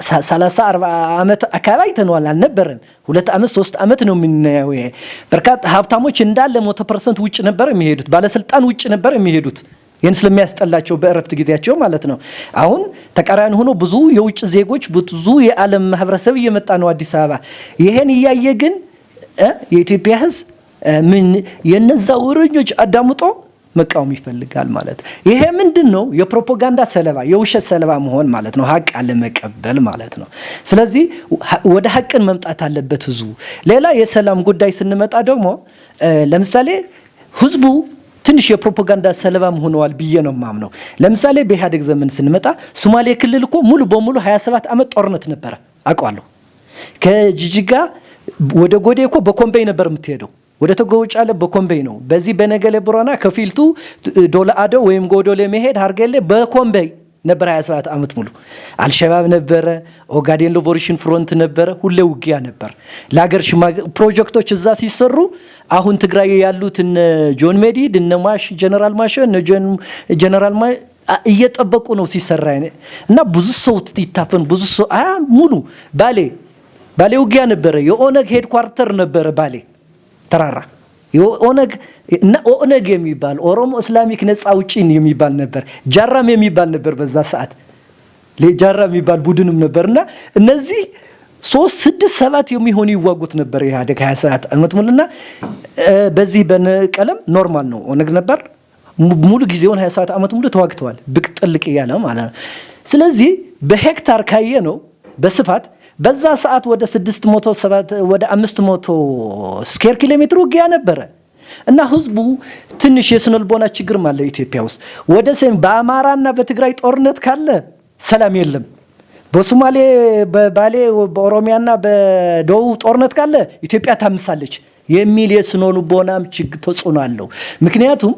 30-40 ዓመት አካባቢ ተነዋል አልነበረም 2 ዓመት 3 ዓመት ነው የምናየው ይሄ በርካታ ሀብታሞች እንዳለ 100% ውጭ ነበር የሚሄዱት ባለስልጣን ውጭ ነበር የሚሄዱት ይሄን ስለሚያስጠላቸው በእረፍት ጊዜያቸው ማለት ነው አሁን ተቃራኒ ሆኖ ብዙ የውጭ ዜጎች ብዙ የዓለም ማህበረሰብ እየመጣ ነው አዲስ አበባ ይሄን ያያየ ግን የኢትዮጵያ ሕዝብ ምን የነዛ ወረኞች አዳምጦ መቃወም ይፈልጋል ማለት ይሄ ምንድነው የፕሮፓጋንዳ ሰለባ የውሸት ሰለባ መሆን ማለት ነው ሀቅ አለ መቀበል ማለት ነው ስለዚህ ወደ ሀቅን መምጣት አለበት ህዝቡ ሌላ የሰላም ጉዳይ ስንመጣ ደግሞ ለምሳሌ ህዝቡ ትንሽ የፕሮፓጋንዳ ሰለባ ሆነዋል ብዬ ነው ማምነው ለምሳሌ በኢህአዴግ ዘመን ስንመጣ ሶማሌ ክልል እኮ ሙሉ በሙሉ 27 ዓመት ጦርነት ነበር አቋለሁ ከጂጂጋ ወደ ጎዴ እኮ በኮምቤይ ነበር የምትሄደው ወደ ተጎውጫለ በኮምቤይ ነው በዚህ በነገሌ ብሮና ከፊልቱ ዶላአዶ ወይም ጎዶሌ መሄድ አርገለ በኮምቤይ ነበር 27 ዓመት ሙሉ አልሸባብ ነበረ ኦጋዴን ሊበሬሽን ፍሮንት ነበረ ሁሉ ውጊያ ነበር ለሀገር ፕሮጀክቶች እዛ ሲሰሩ አሁን ትግራይ ያሉት እነ ጆን ሜዲድ እነ ማሽ ጀነራል ማሽ እነ ጀነራል ማ እየጠበቁ ነው ሲሰራ እና ብዙ ሰው ይታፈን ብዙ ሰው ሙሉ ባሌ ውጊያ ነበረ የኦነግ ሄድኳርተር ነበረ ባሌ ተራራ ኦነግ የሚባል ኦሮሞ እስላሚክ ነፃ አውጪ የሚባል ነበር ጃራም የሚባል ነበር በዛ ሰዓት ለጃራ የሚባል ቡድንም ነበርና እነዚህ 3-6-7 የሚሆኑ ይዋጉት ነበር ኢህአዴግ 27 ዓመት ሙሉና በዚህ በነቀለም ኖርማል ነው ኦነግ ነበር ሙሉ ጊዜውን 27 ዓመት ሙሉ ተዋግተዋል ብቅ ጥልቅ ያለ ማለት ነው ስለዚህ በሄክታር ካየ ነው በስፋት በዛ ሰዓት ወደ 607 ወደ 500 ስኩዌር ኪሎ ሜትር ውጊያ ነበረ እና ህዝቡ ትንሽ የስነልቦና ችግር ማለት ኢትዮጵያ ውስጥ ወደ ሰሜን በአማራና በትግራይ ጦርነት ካለ ሰላም የለም በሶማሌ በባሌ በኦሮሚያና በደቡብ ጦርነት ካለ ኢትዮጵያ ታምሳለች የሚል የስነልቦናም ችግር ተጽዕኖ አለው ምክንያቱም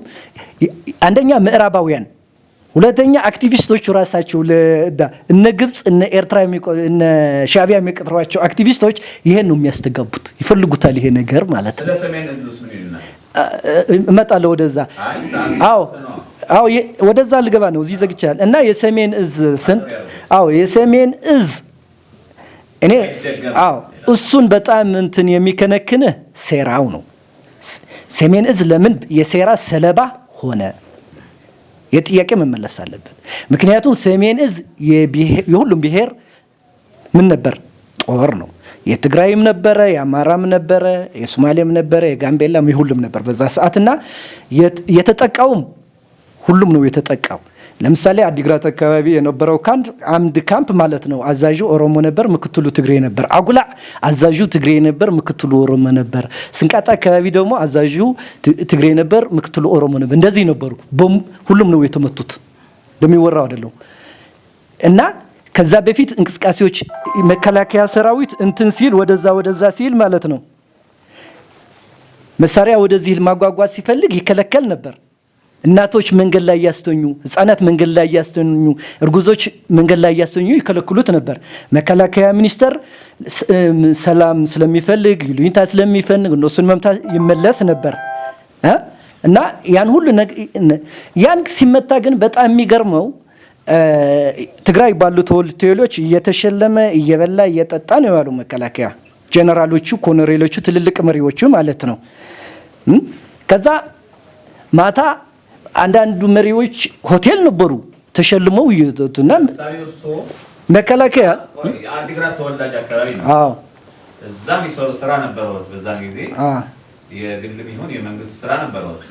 አንደኛ ምዕራባውያን ሁለተኛ አክቲቪስቶች ራሳቸው እነ ግብጽ እነ ኤርትራ እነ ሻቢያ የሚቀጥሯቸው አክቲቪስቶች ይሄን ነው የሚያስተጋቡት ይፈልጉታል ይሄ ነገር ማለት ነው ለሰሜን እዝስ ምን ይሉና እመጣለሁ ወደዛ አዎ ወደዛ ልገባ ነው እዚህ ዘግቻለሁ እና የሰሜን እዝ ስንት የሰሜን እዝ እኔ እሱን በጣም እንትን የሚከነክነ ሴራው ነው ሰሜን እዝ ለምን የሴራ ሰለባ ሆነ የጥያቄ መመለስ አለበት ምክንያቱም ሰሜን እዝ የሁሉም ብሔር ምን ነበር ጦር ነው የትግራይም ነበረ የአማራም ነበረ የሶማሌም ነበረ የጋምቤላም የሁሉም ነበር በዛ ሰዓትና የተጠቃውም ሁሉም ነው የተጠቃው ለምሳሌ አዲግራት አካባቢ የነበረው አምድ ካምፕ ማለት ነው አዛዡ ኦሮሞ ነበር ምክትሉ ትግሬ ነበር አጉላ አዛዡ ትግሬ ነበር ምክትሉ ኦሮሞ ነበር ስንቃጣ አካባቢ ደግሞ አዛዡ ትግሬ ነበር ምክትሉ ኦሮሞ ነበር እንደዚህ ነበሩ ሁሉም ነው የተመቱት እንደሚወራው አይደለም እና ከዛ በፊት እንቅስቃሴዎች መከላከያ ሰራዊት እንትን ሲል ወደዛ ሲል ማለት ነው መሳሪያ ወደዚህ ማጓጓዝ ሲፈልግ ይከለከል ነበር እናቶች መንገድ ላይ ያስተኙ ህፃናት መንገድ ላይ ያስተኙ እርጉዞች መንገድ ላይ ያስተኙ ይከለክሉት ነበር መከላከያ ሚኒስተር ሰላም ስለሚፈልግ ይሉኝታ ስለሚፈልግ እነሱን መምታት ይመለስ ነበር እና ያን ሁሉ ያን ሲመታ ግን በጣም የሚገርመው ትግራይ ባሉ ተወልቴሎች እየተሸለመ እየበላ እየጠጣ ነው ያሉ መከላከያ ጀነራሎቹ ኮሎኔሎቹ ትልልቅ መሪዎቹ ማለት ነው ከዛ ማታ አንዳንዱ መሪዎች ሆቴል ነበሩ ተሸልመው ይዘቱና መከላከያ አዲግራት ተወላጅ አካባቢ ነው እዛም ይሰሩ ስራ ነበረውት በዛን ጊዜ የግልም ይሁን የመንግስት ስራ ነበረውት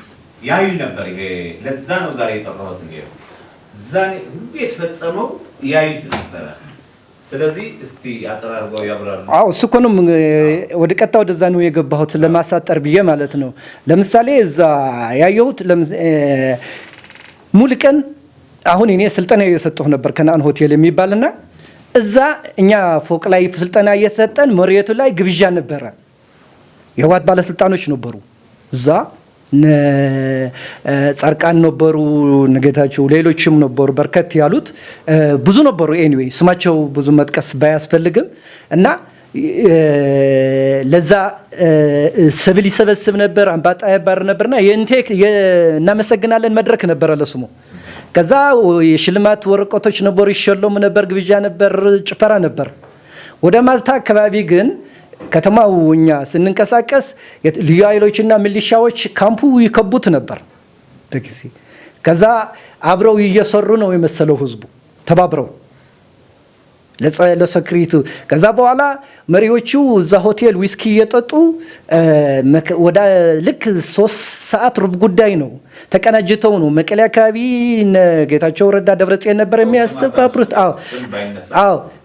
ያዩ ነበር። ይሄ ለዛ ነው ዛሬ የጠራሁት እንዴ ዛሬ ሁሉ የተፈጸመው ያዩት ነበር። ስለዚህ እስቲ አጠራርገው ያብራሩ። እሱ እኮ ነው ወደ ቀጣ ወደዛ ነው የገባሁት ለማሳጠር ብዬ ማለት ነው። ለምሳሌ እዛ ያየሁት ሙሉ ቀን አሁን እኔ ስልጠና እየሰጠሁ ነበር ከነአን ሆቴል የሚባልና እዛ እኛ ፎቅ ላይ ስልጠና እየሰጠን መሬቱ ላይ ግብዣ ነበረ። የህወሓት ባለስልጣኖች ነበሩ እዛ ጻርቃን ነበሩ፣ ነገታቸው ሌሎችም ነበሩ፣ በርከት ያሉት ብዙ ነበሩ። ኤኒዌይ ስማቸው ብዙ መጥቀስ ባያስፈልግም እና ለዛ ሰብል ይሰበስብ ነበር፣ አንባጣ ያባር ነበርና የኢንቴክ እናመሰግናለን መድረክ ነበረ ለስሙ። ከዛ የሽልማት ወረቀቶች ነበሩ፣ ይሸለሙ ነበር፣ ግብዣ ነበር፣ ጭፈራ ነበር። ወደ ማታ አካባቢ ግን ከተማው እኛ ስንንቀሳቀስ ልዩ ኃይሎችና ሚሊሻዎች ካምፑ ይከቡት ነበር በጊዜ። ከዛ አብረው እየሰሩ ነው የመሰለው ህዝቡ ተባብረው ለሰክሪቱ። ከዛ በኋላ መሪዎቹ እዛ ሆቴል ዊስኪ እየጠጡ ወደ ልክ 3 ሰዓት ሩብ ጉዳይ ነው ተቀናጅተው ነው መቀሌ አካባቢ ጌታቸው ረዳ ደብረጽዮን ነበር የሚያስተባብሩት።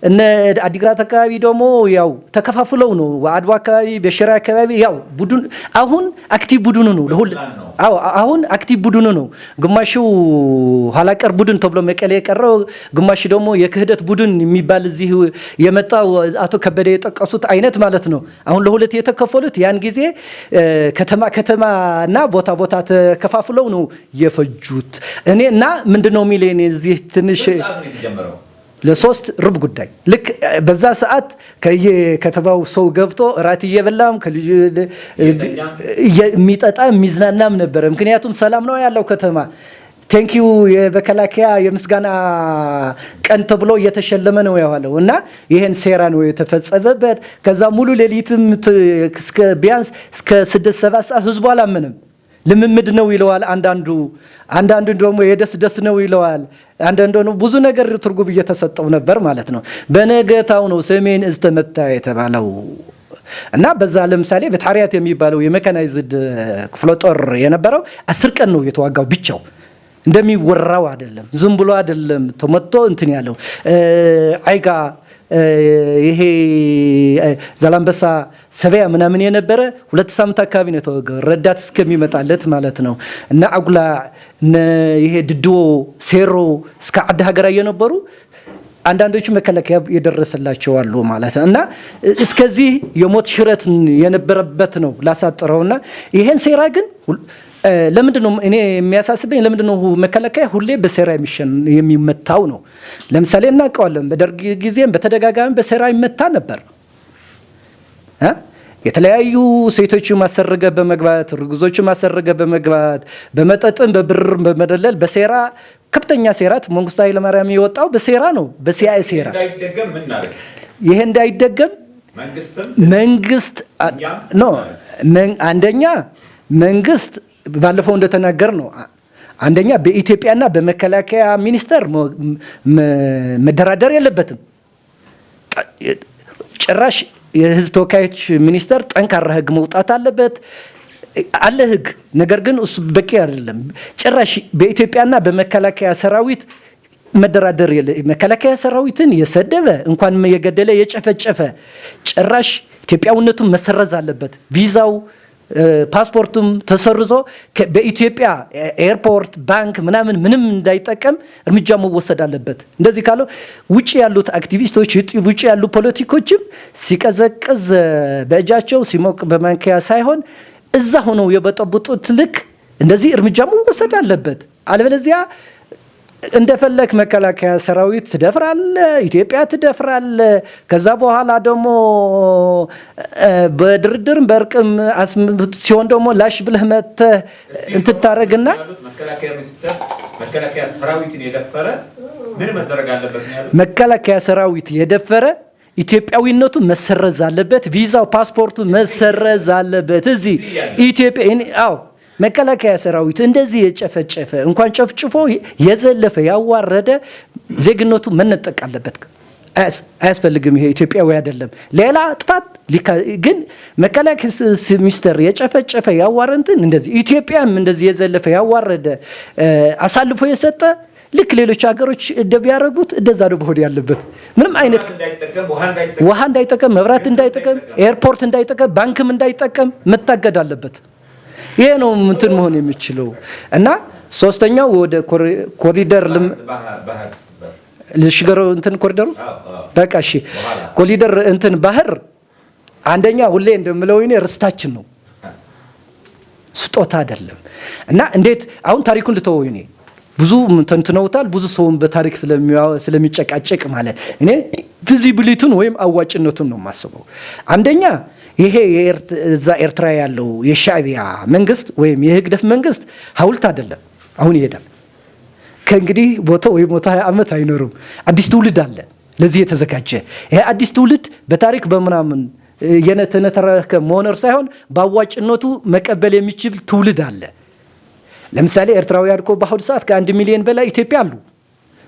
እነ አዲግራት አካባቢ ደግሞ ያው ተከፋፍለው ነው። አድዋ አካባቢ በሽራ አካባቢ ያው ቡድን አሁን አክቲቭ ቡድኑ ነው ለሁሉ አሁን አክቲቭ ቡድኑ ነው። ግማሹ ኋላቀር ቡድን ተብሎ መቀሌ የቀረው፣ ግማሹ ደግሞ የክህደት ቡድን የሚባል እዚህ የመጣው አቶ ከበደ የጠቀሱት አይነት ማለት ነው። አሁን ለሁለት የተከፈሉት ያን ጊዜ ከተማና ቦታ ተከፋፍለው ነው የፈጁት። እኔና ምንድነው ሚሊዮን እዚህ ትንሽ ለ3 ሩብ ጉዳይ ልክ በዛ ሰዓት ከየከተማው ሰው ገብቶ ራት እየበላም የሚጠጣ የሚዝናናም ነበር። ምክንያቱም ሰላም ነው ያለው ከተማ። ቴንኪዩ የበከላከያ የምስጋና ቀን ተብሎ እየተሸለመ ነው ያለው እና ይሄን ሴራ ነው የተፈጸመበት። ከዛ ሙሉ ሌሊትም ቢያንስ እስከ 6-7 ሰዓት ህዝቡ አላመንም። ልምምድ ነው ይለዋል አንዳንዱ ደግሞ የደስ ነው ይለዋል አንዳንዱ ነው። ብዙ ነገር ትርጉም እየተሰጠው ነበር ማለት ነው። በነገታው ነው ሰሜን እዝ ተመታ የተባለው እና በዛ ለምሳሌ በታሪያት የሚባለው የመካናይዝድ ክፍለ ጦር የነበረው 10 ቀን ነው የተዋጋው ብቻው። እንደሚወራው አይደለም፣ ዝም ብሎ አይደለም ተመቶ እንትን ያለው አይጋ ይሄ ዛላምበሳ ሰበያ ምናምን የነበረ 2 ሳምንት አካባቢ ነው የተወጋው ረዳት እስከሚመጣለት ማለት ነው። እና አጉላ ይሄ ድድዎ ሴሮ እስከ አድ ሀገራ የነበሩ አንዳንዶቹ መከላከያ የደረሰላቸው አሉ ማለት ነው። እና እስከዚህ የሞት ሽረት የነበረበት ነው ላሳጥረውና ይሄን ሴራ ግን ለምንድነው እኔ የሚያሳስበኝ ለምንድነው መከላከያ ሁሌ በሴራ የሚመታው ነው። ለምሳሌ እናውቀዋለን በደርግ ጊዜም በተደጋጋሚ በሴራ ይመታ ነበር። የተለያዩ ሴቶች ማሰረገ በመግባት ርጉዞች ማሰረገ በመግባት በመጠጥም በብርም በመደለል በሴራ ከፍተኛ ሴራት መንግስቱ ኃይለማርያም የወጣው በሴራ ነው። በሲአይ ሴራ ይሄ እንዳይደገም መንግስት አንደኛ መንግስት ባለፈው እንደተናገር ነው። አንደኛ በኢትዮጵያና በመከላከያ ሚኒስቴር መደራደር የለበትም ጭራሽ። የህዝብ ተወካዮች ሚኒስቴር ጠንካራ ህግ መውጣት አለበት አለ ህግ። ነገር ግን እሱ በቂ አይደለም ጭራሽ። በኢትዮጵያና በመከላከያ ሰራዊት መደራደር መከላከያ ሰራዊትን የሰደበ እንኳን የገደለ የጨፈጨፈ ጭራሽ ኢትዮጵያዊነቱን መሰረዝ አለበት። ቪዛው ፓስፖርቱም ተሰርዞ በኢትዮጵያ ኤርፖርት ባንክ ምንም እንዳይጠቀም እርምጃ መወሰድ አለበት። እንደዚህ ካለው ውጪ ያሉት አክቲቪስቶች ውጪ ያሉ ፖለቲኮችም ሲቀዘቅዝ በእጃቸው ሲሞቅ በማንኪያ ሳይሆን እዛ ሆነው የበጠበጡት ልክ እንደዚህ እርምጃ መወሰድ አለበት። አለበለዚያ እንደፈለክ መከላከያ ሰራዊት ትደፍራለ፣ ኢትዮጵያ ትደፍራለ። ከዛ በኋላ ደግሞ በድርድርም በእርቅም ሲሆን ደግሞ ላሽ ብለህ መተህ እንትን ታረግና መከላከያ ሰራዊትን የደፈረ ምን መደረግ አለበት ነው ያሉት። መከላከያ ሰራዊት የደፈረ ኢትዮጵያዊነቱ መሰረዝ አለበት፣ ቪዛው ፓስፖርቱ መሰረዝ አለበት። እዚህ ኢትዮጵያ መከላከያ ሰራዊት እንደዚህ የጨፈጨፈ እንኳን ጨፍጭፎ የዘለፈ ያዋረደ ዜግነቱ መነጠቅ አለበት። አያስፈልግም። ይሄ ኢትዮጵያዊ አይደለም። ሌላ ጥፋት ግን መከላከያ ሚኒስትር የጨፈጨፈ ያዋረንትን እንደዚህ ኢትዮጵያም እንደዚህ የዘለፈ ያዋረደ አሳልፎ የሰጠ ልክ ሌሎች ሀገሮች እንደሚያደርጉት እንደዛ ነው መሆን ያለበት። ምንም አይነት ውሃ እንዳይጠቀም፣ መብራት እንዳይጠቀም፣ ኤርፖርት እንዳይጠቀም፣ ባንክም እንዳይጠቀም መታገድ አለበት። ይሄ ነው እንትን መሆን የሚችለው እና ሶስተኛው ወደ ኮሪደር ልሽገረው እንትን ኮሪደሩ በቃ እሺ፣ ኮሪደር እንትን ባህር አንደኛ ሁሌ እንደምለው እኔ ርስታችን ነው፣ ስጦታ አይደለም። እና እንዴት አሁን ታሪኩን ልተወው እኔ ብዙ ተንትነውታል። ብዙ ሰውን በታሪክ ስለሚጨቃጨቅ ማለት እኔ ቪዚቢሊቲውን ወይም አዋጭነቱን ነው የማስበው። አንደኛ ይሄ እዛ ኤርትራ ያለው የሻዕቢያ መንግስት ወይም የህግደፍ መንግስት ሐውልት አይደለም። አሁን ይሄዳል ከእንግዲህ ቦታው ወይ 120 ዓመት አይኖርም። አዲስ ትውልድ አለ ለዚህ የተዘጋጀ። ይሄ አዲስ ትውልድ በታሪክ በምናምን የነተነተረከ መሆነር ሳይሆን በአዋጭነቱ መቀበል የሚችል ትውልድ አለ። ለምሳሌ ኤርትራውያን እኮ በአሁኑ ሰዓት ከ1 ሚሊዮን በላይ ኢትዮጵያ አሉ።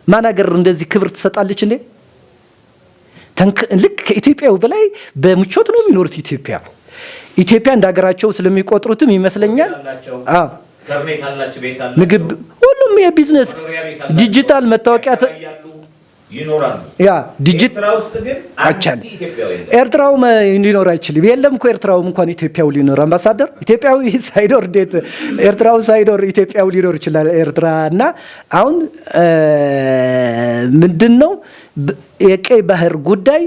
ማን ሀገር እንደዚህ ክብር ትሰጣለች እንዴ? ልክ ከኢትዮጵያው በላይ በምቾት ነው የሚኖሩት። ኢትዮጵያ እንደ ሀገራቸው ስለሚቆጥሩትም ይመስለኛል። ምግብ፣ ሁሉም የቢዝነስ ዲጂታል መታወቂያ ይኖራሉ። ያ ኤርትራው ሊኖር አይችልም። የለም እኮ ኤርትራውም እንኳን ኢትዮጵያው ሊኖር አምባሳደር ኢትዮጵያዊ ሳይኖር እንዴት ኤርትራው ሳይኖር ኢትዮጵያው ሊኖር ይችላል? ኤርትራ እና አሁን ምንድነው የቀይ ባህር ጉዳይ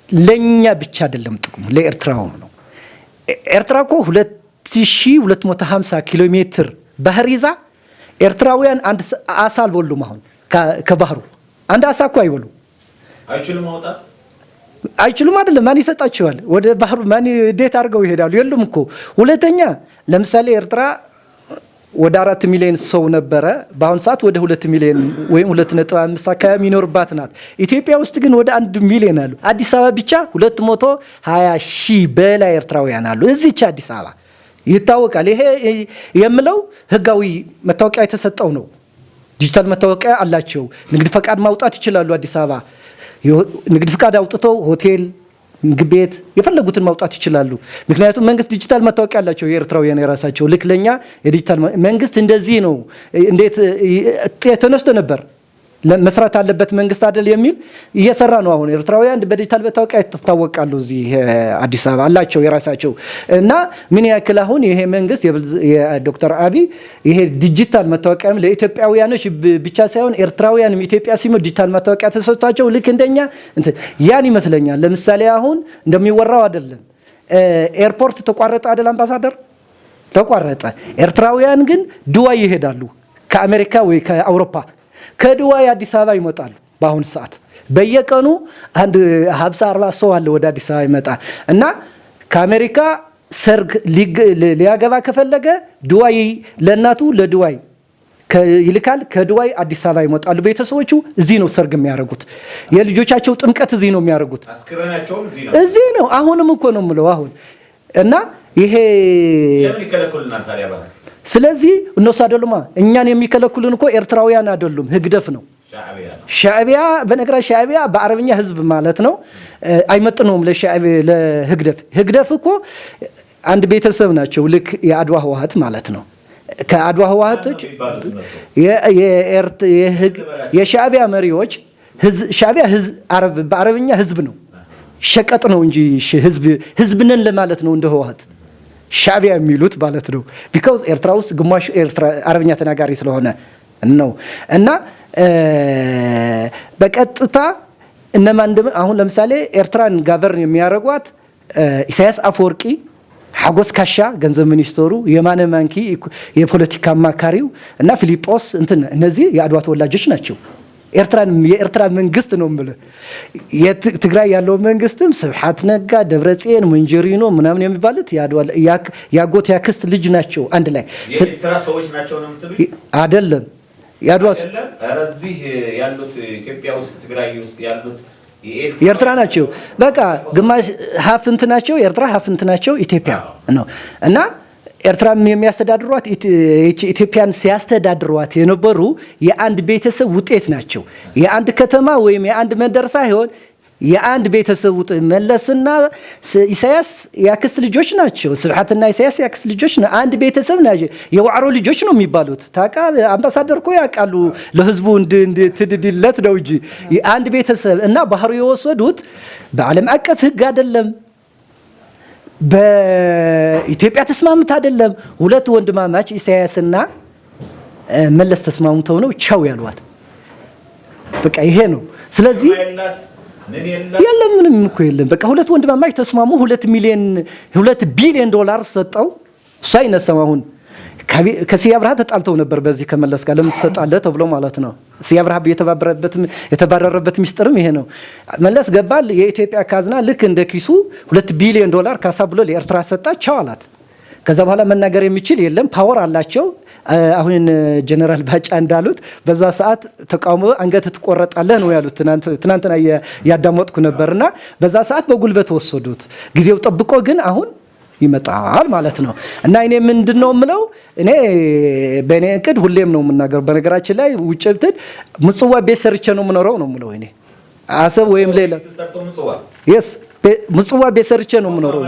ለኛ ብቻ አይደለም ጥቅሙ፣ ለኤርትራውም ነው። ኤርትራ እኮ 2250 ኪሎ ሜትር ባህር ይዛ ኤርትራውያን አንድ አሳ አልበሉም። አሁን ከባህሩ አንድ አሳ እኮ አይበሉ አይችሉም አይደለም። ማን ይሰጣቸዋል? ወደ ባህሩ ማን እንዴት አድርገው ይሄዳሉ? የሉም እኮ። ሁለተኛ ለምሳሌ ኤርትራ ወደ 4 ሚሊዮን ሰው ነበረ። በአሁን ሰዓት ወደ 2 ሚሊዮን ወይም 2.5 አካባቢ የሚኖርባት ናት። ኢትዮጵያ ውስጥ ግን ወደ 1 ሚሊዮን አሉ። አዲስ አበባ ብቻ 220 ሺህ በላይ ኤርትራውያን አሉ። እዚህች አዲስ አበባ ይታወቃል። ይሄ የምለው ህጋዊ መታወቂያ የተሰጠው ነው። ዲጂታል መታወቂያ አላቸው። ንግድ ፈቃድ ማውጣት ይችላሉ። አዲስ አበባ ንግድ ፈቃድ አውጥተው ሆቴል፣ ምግብ ቤት የፈለጉትን ማውጣት ይችላሉ። ምክንያቱም መንግስት ዲጂታል መታወቂያ አላቸው የኤርትራውያን የራሳቸው። ልክ ለኛ የዲጂታል መንግስት እንደዚህ ነው። እንዴት ተነስቶ ነበር መስራት አለበት መንግስት አይደል የሚል እየሰራ ነው። አሁን ኤርትራውያን በዲጂታል መታወቂያ ይታወቃሉ። እዚህ አዲስ አበባ አላቸው የራሳቸው እና ምን ያክል አሁን ይሄ መንግስት የዶክተር አብይ ይሄ ዲጂታል መታወቂያም ለኢትዮጵያውያኖች ብቻ ሳይሆን ኤርትራውያንም ኢትዮጵያ ሲመጡ ዲጂታል መታወቂያ ተሰጥቷቸው ልክ እንደኛ ያን ይመስለኛል። ለምሳሌ አሁን እንደሚወራው አይደለም ኤርፖርት ተቋረጠ አይደል አምባሳደር? ተቋረጠ። ኤርትራውያን ግን ዱባይ ይሄዳሉ ከአሜሪካ ወይ ከአውሮፓ ከዱባይ አዲስ አበባ ይመጣሉ። በአሁኑ ሰዓት በየቀኑ አንድ 50-40 ሰው አለ ወደ አዲስ አበባ ይመጣ እና ከአሜሪካ ሰርግ ሊያገባ ከፈለገ ዱባይ ለእናቱ ለዱባይ ይልካል። ከዱባይ አዲስ አበባ ይመጣሉ። ቤተሰቦቹ እዚህ ነው ሰርግ የሚያደርጉት። የልጆቻቸው ጥምቀት እዚህ ነው የሚያደርጉት። እዚህ ነው። አሁንም እኮ ነው የምለው አሁን እና ይሄ ስለዚህ እነሱ አይደሉማ እኛን የሚከለክሉን እኮ ኤርትራውያን አይደሉም፣ ህግደፍ ነው ሻዕቢያ። በነገራችን ሻዕቢያ በአረብኛ ህዝብ ማለት ነው። አይመጥነውም ለህግደፍ እኮ አንድ ቤተሰብ ናቸው። ልክ የአድዋ ህወሓት ማለት ነው። ከአድዋ ህወሓቶች የሻዕቢያ መሪዎች ሻዕቢያ በአረብኛ ህዝብ ነው፣ ሸቀጥ ነው እንጂ ህዝብ ነን ለማለት ነው እንደ ህወሓት ሻዕቢያ የሚሉት ማለት ነው። ቢካውዝ ኤርትራ ውስጥ ግማሽ አረብኛ ተናጋሪ ስለሆነ ነው። እና በቀጥታ እነማን አሁን ለምሳሌ ኤርትራን ጋቨርን የሚያደርጓት ኢሳያስ አፈወርቂ፣ ሐጎስ ካሻ ገንዘብ ሚኒስትሩ፣ የማነ ማንኪ የፖለቲካ አማካሪው እና ፊሊጶስ እነዚህ የአድዋ ተወላጆች ናቸው። የኤርትራ መንግስት ነው የምልህ። የትግራይ ያለው መንግስትም ስብሐት ነጋ፣ ደብረጽዮን፣ መንጀሪኖ ምናምን የሚባሉት ያጎት ያክስት ልጅ ናቸው። አንድ ላይ የኤርትራ ሰዎች ናቸው ነው የምትሉኝ? አይደለም የአድዋ እዚህ ያሉት ኢትዮጵያ ውስጥ ትግራይ ውስጥ ያሉት የኤርትራ ናቸው። በቃ ግማሽ ሀፍንት ናቸው ኤርትራ፣ ሀፍንት ናቸው ኢትዮጵያ ነው። እና ኤርትራም የሚያስተዳድሯት ኢትዮጵያን ሲያስተዳድሯት የነበሩ የአንድ ቤተሰብ ውጤት ናቸው። የአንድ ከተማ ወይም የአንድ መንደር ሳይሆን የአንድ ቤተሰብ ውጤት። መለስና ኢሳያስ ያክስት ልጆች ናቸው። ስብሐትና ኢሳያስ ያክስት ልጆች ነው። አንድ ቤተሰብ ናቸው። የዋዕሮ ልጆች ነው የሚባሉት። ታውቃል፣ አምባሳደር እኮ ያውቃሉ። ለህዝቡ እንድትድድለት ነው እንጂ አንድ ቤተሰብ እና ባህሩ የወሰዱት በዓለም አቀፍ ህግ አይደለም፣ በኢትዮጵያ ተስማምት አይደለም። ሁለት ወንድማማች ኢሳያስና መለስ ተስማምተው ነው ቻው ያሏት። በቃ ይሄ ነው። ስለዚህ የለም ምንም እኮ የለም። በቃ ሁለት ወንድማማች ተስማሙ። 2 ቢሊዮን ዶላር ሰጠው። እሱ አይነሳም። አሁን ከስዬ አብርሃ ተጣልተው ነበር በዚህ ከመለስ ጋር ለምን ትሰጣለህ ተብሎ ማለት ነው። ስዬ አብርሃ የተባረረበት ሚስጥርም ይሄ ነው። መለስ ገባል። የኢትዮጵያ ካዝና ልክ እንደ ኪሱ 2 ቢሊዮን ዶላር ካሳ ብሎ ለኤርትራ ሰጣ። ቻው አላት። ከዛ በኋላ መናገር የሚችል የለም። ፓወር አላቸው። አሁን ጀነራል ባጫ እንዳሉት በዛ ሰዓት ተቃውሞ አንገት ትቆረጣለህ ነው ያሉት። ትናንትና ያዳመጥኩ ነበርና በዛ ሰዓት በጉልበት ወሰዱት። ጊዜው ጠብቆ ግን አሁን ይመጣል ማለት ነው። እና እኔ ምንድነው የምለው እኔ በእኔ እቅድ ሁሌም ነው የምናገረው። በነገራችን ላይ ውጭ ብትል ምጽዋ ቤት ሰርቼ ነው የምኖረው ነው የምለው እኔ አሰብ ወይም ሌላ ምጽዋ ቤት ሰርቼ ነው የምኖረው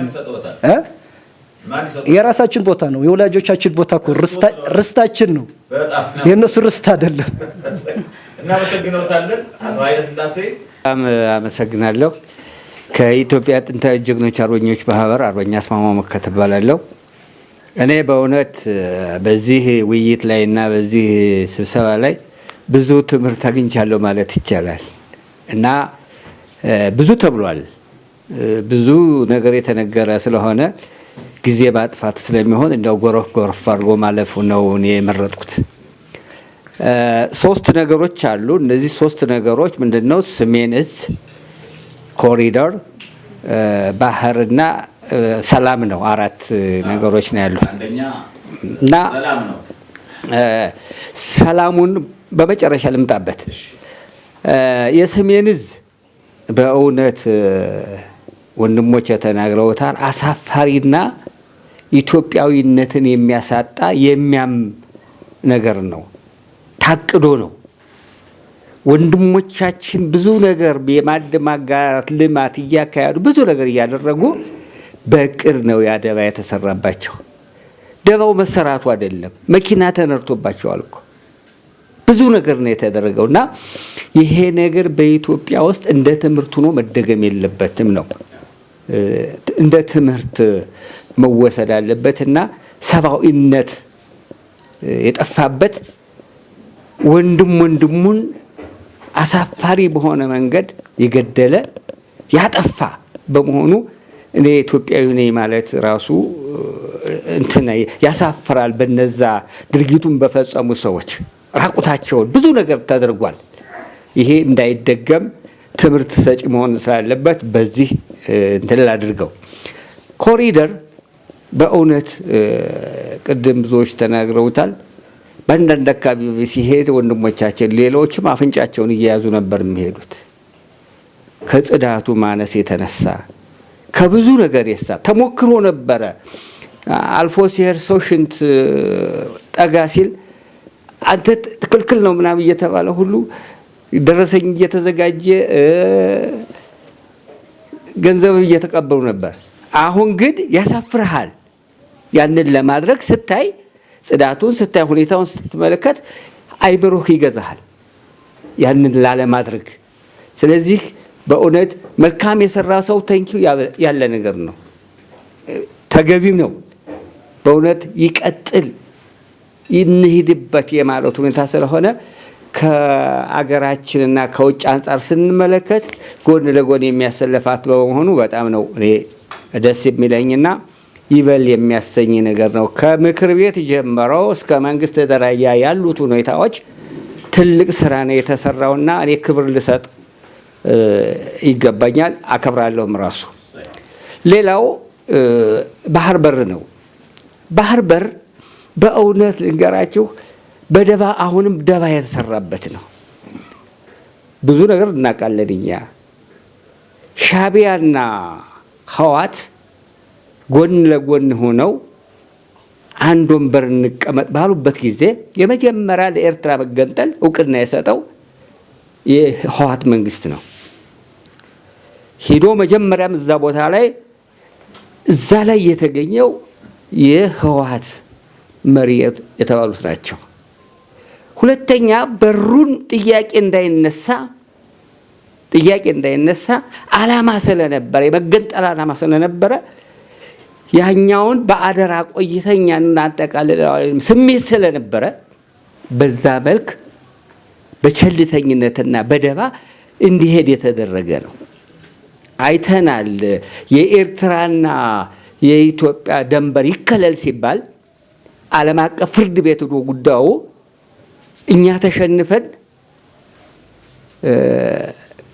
የራሳችን ቦታ ነው። የወላጆቻችን ቦታ እኮ ርስታችን ነው። የነሱ ርስት አይደለም። እናመሰግናለን አቶ ኃይለ ሥላሴ። አመሰግናለሁ። ከኢትዮጵያ ጥንታዊ ጀግኖች አርበኞች ማህበር አርበኛ አስማማው መከተ እባላለሁ። እኔ በእውነት በዚህ ውይይት ላይ እና በዚህ ስብሰባ ላይ ብዙ ትምህርት አግኝቻለሁ ማለት ይቻላል እና ብዙ ተብሏል። ብዙ ነገር የተነገረ ስለሆነ ጊዜ ማጥፋት ስለሚሆን እንደው ጎረፍ አድርጎ ማለፉ ነው እኔ የመረጥኩት። 3 ነገሮች አሉ። እነዚህ 3 ነገሮች ምንድነው? ሰሜን እዝ፣ ኮሪደር፣ ባህርና ሰላም ነው። 4 ነገሮች ነው ያሉት እና ሰላሙን በመጨረሻ ልምጣበት። የሰሜን እዝ በእውነት ወንድሞች ተናግረውታል። አሳፋሪና ኢትዮጵያዊነትን የሚያሳጣ የሚያም ነገር ነው። ታቅዶ ነው። ወንድሞቻችን ብዙ ነገር የማጋራት ልማት እያካሄዱ ብዙ ነገር እያደረጉ በእቅድ ነው ያ ደባ የተሰራባቸው። ደባው መሰራቱ አይደለም፣ መኪና ተነርቶባቸዋል እኮ ብዙ ነገር ነው የተደረገውና ይሄ ነገር በኢትዮጵያ ውስጥ እንደ ትምህርት ሆኖ መደገም የለበትም ነው። እንደ ትምህርት መወሰድ አለበትና ሰብአዊነት የጠፋበት ወንድሙን አሳፋሪ በሆነ መንገድ የገደለ ያጠፋ በመሆኑ እኔ ኢትዮጵያዊ ነኝ ማለት ራሱ እንትን ያሳፍራል። በነዛ ድርጊቱን በፈጸሙ ሰዎች ራቁታቸውን ብዙ ነገር ተደርጓል። ይሄ እንዳይደገም ትምህርት ሰጪ መሆን ስላለበት በዚህ እንትን አድርገው ኮሪደር በእውነት ቅድም ብዙዎች ተናግረውታል። በአንዳንድ አካባቢ ሲሄድ ወንድሞቻችን ሌሎችም አፍንጫቸውን እየያዙ ነበር የሚሄዱት ከጽዳቱ ማነስ የተነሳ ከብዙ ነገር የሳ ተሞክሮ ነበረ። አልፎ ሲሄድ ሰው ሽንት ጠጋ ሲል አንተ ትክልክል ነው ምናምን እየተባለ ሁሉ ደረሰኝ እየተዘጋጀ ገንዘብ እየተቀበሉ ነበር። አሁን ግን ያሳፍርሃል። ያንን ለማድረግ ስታይ ጽዳቱን ስታይ ሁኔታውን ስትመለከት አይምሮህ ይገዛሃል ያንን ላለማድረግ። ስለዚህ በእውነት መልካም የሰራ ሰው ተንኪው ያለ ነገር ነው፣ ተገቢም ነው። በእውነት ይቀጥል ይንሂድበት የማለት ሁኔታ ስለሆነ ከአገራችንና ከውጭ አንጻር ስንመለከት ጎን ለጎን የሚያሰለፋት በመሆኑ በጣም ነው እኔ ደስ የሚለኝና ይበል የሚያሰኝ ነገር ነው። ከምክር ቤት ጀምረው እስከ መንግስት ደረጃ ያሉት ሁኔታዎች ትልቅ ስራ ነው የተሰራውና እኔ ክብር ልሰጥ ይገባኛል፣ አከብራለሁም ራሱ። ሌላው ባህር በር ነው። ባህር በር በእውነት ልንገራችሁ በደባ አሁንም ደባ የተሰራበት ነው። ብዙ ነገር እናውቃለን እኛ። ሻዕቢያና ህወሓት ጎን ለጎን ሆነው አንድ ወንበር እንቀመጥ ባሉበት ጊዜ የመጀመሪያ ለኤርትራ መገንጠል እውቅና የሰጠው የህወሓት መንግስት ነው። ሄዶ መጀመሪያም እዛ ቦታ ላይ እዛ ላይ የተገኘው የህወሓት መሪ የተባሉት ናቸው። ሁለተኛ በሩን ጥያቄ እንዳይነሳ ዓላማ ስለነበረ የመገንጠል ዓላማ ስለነበረ ያኛውን በአደራ ቆይተኛ እናጠቃልለዋለን ስሜት ስለነበረ በዛ መልክ በቸልተኝነትና በደባ እንዲሄድ የተደረገ ነው። አይተናል። የኤርትራና የኢትዮጵያ ድንበር ይከለል ሲባል ዓለም አቀፍ ፍርድ ቤት ሄዶ ጉዳዩ እኛ ተሸንፈን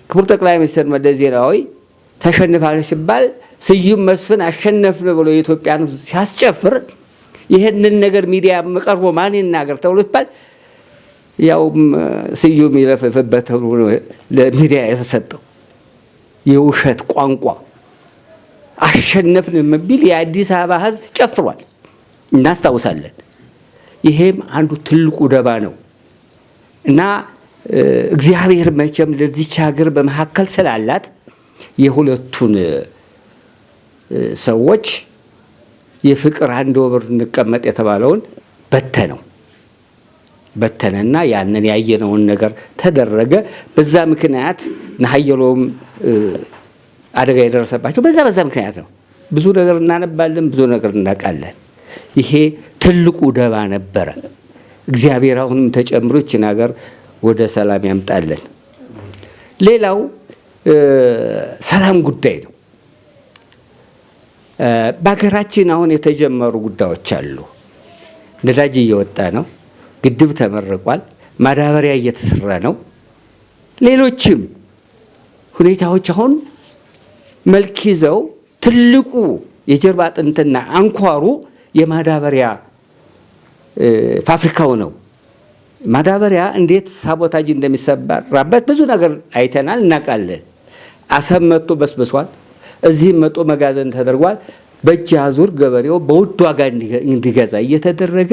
ክቡር ጠቅላይ ሚኒስትር መለስ ዜናዊ ተሸንፋል ሲባል ስዩም መስፍን አሸነፍን ብሎ የኢትዮጵያን ሲያስጨፍር ይሄንን ነገር ሚዲያ መቀርቦ ማን ይናገር ተብሎ ሲባል ያው ስዩም ይለፈፈበት ተብሎ ለሚዲያ የተሰጠው የውሸት ቋንቋ አሸነፍን የሚል የአዲስ አበባ ህዝብ ጨፍሯል፣ እናስታውሳለን። ይሄም አንዱ ትልቁ ደባ ነው እና እግዚአብሔር መቼም ለዚች ሀገር በመካከል ስላላት የሁለቱን ሰዎች የፍቅር አንድ ወንበር እንቀመጥ የተባለውን በተነና ያንን ያየነውን ነገር ተደረገ። በዛ ምክንያት ነሐየሎም አደጋ የደረሰባቸው በዛ ምክንያት ነው። ብዙ ነገር እናነባለን፣ ብዙ ነገር እናውቃለን። ይሄ ትልቁ ደባ ነበረ። እግዚአብሔር አሁንም ተጨምሮ ይችን ሀገር ወደ ሰላም ያምጣለን። ሌላው ሰላም ጉዳይ ነው። በሀገራችን አሁን የተጀመሩ ጉዳዮች አሉ። ነዳጅ እየወጣ ነው። ግድብ ተመርቋል። ማዳበሪያ እየተሰራ ነው። ሌሎችም ሁኔታዎች አሁን መልክ ይዘው ትልቁ የጀርባ አጥንትና አንኳሩ የማዳበሪያ ፋብሪካው ነው። ማዳበሪያ እንዴት ሳቦታጅ እንደሚሰራበት ብዙ ነገር አይተናል፣ እናውቃለን። አሰብ መጥቶ በስብሷል። እዚህም መጥቶ መጋዘን ተደርጓል። በእጅ አዙር ገበሬው በውድ ዋጋ እንዲገዛ እየተደረገ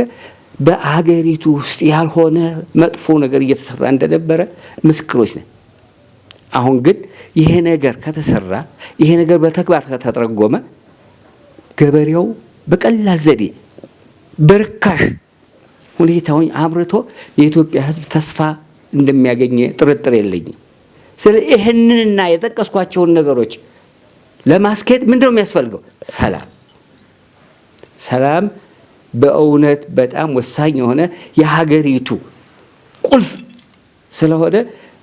በአገሪቱ ውስጥ ያልሆነ መጥፎ ነገር እየተሰራ እንደነበረ ምስክሮች ነን። አሁን ግን ይሄ ነገር ከተሰራ፣ ይሄ ነገር በተግባር ከተተረጎመ ገበሬው በቀላል ዘዴ በርካሽ ሁኔታውን አምርቶ የኢትዮጵያ ሕዝብ ተስፋ እንደሚያገኝ ጥርጥር የለኝም። ስለዚህ ይህንንና የጠቀስኳቸውን ነገሮች ለማስኬድ ምንድነው የሚያስፈልገው? ሰላም በእውነት በጣም ወሳኝ የሆነ የሀገሪቱ ቁልፍ ስለሆነ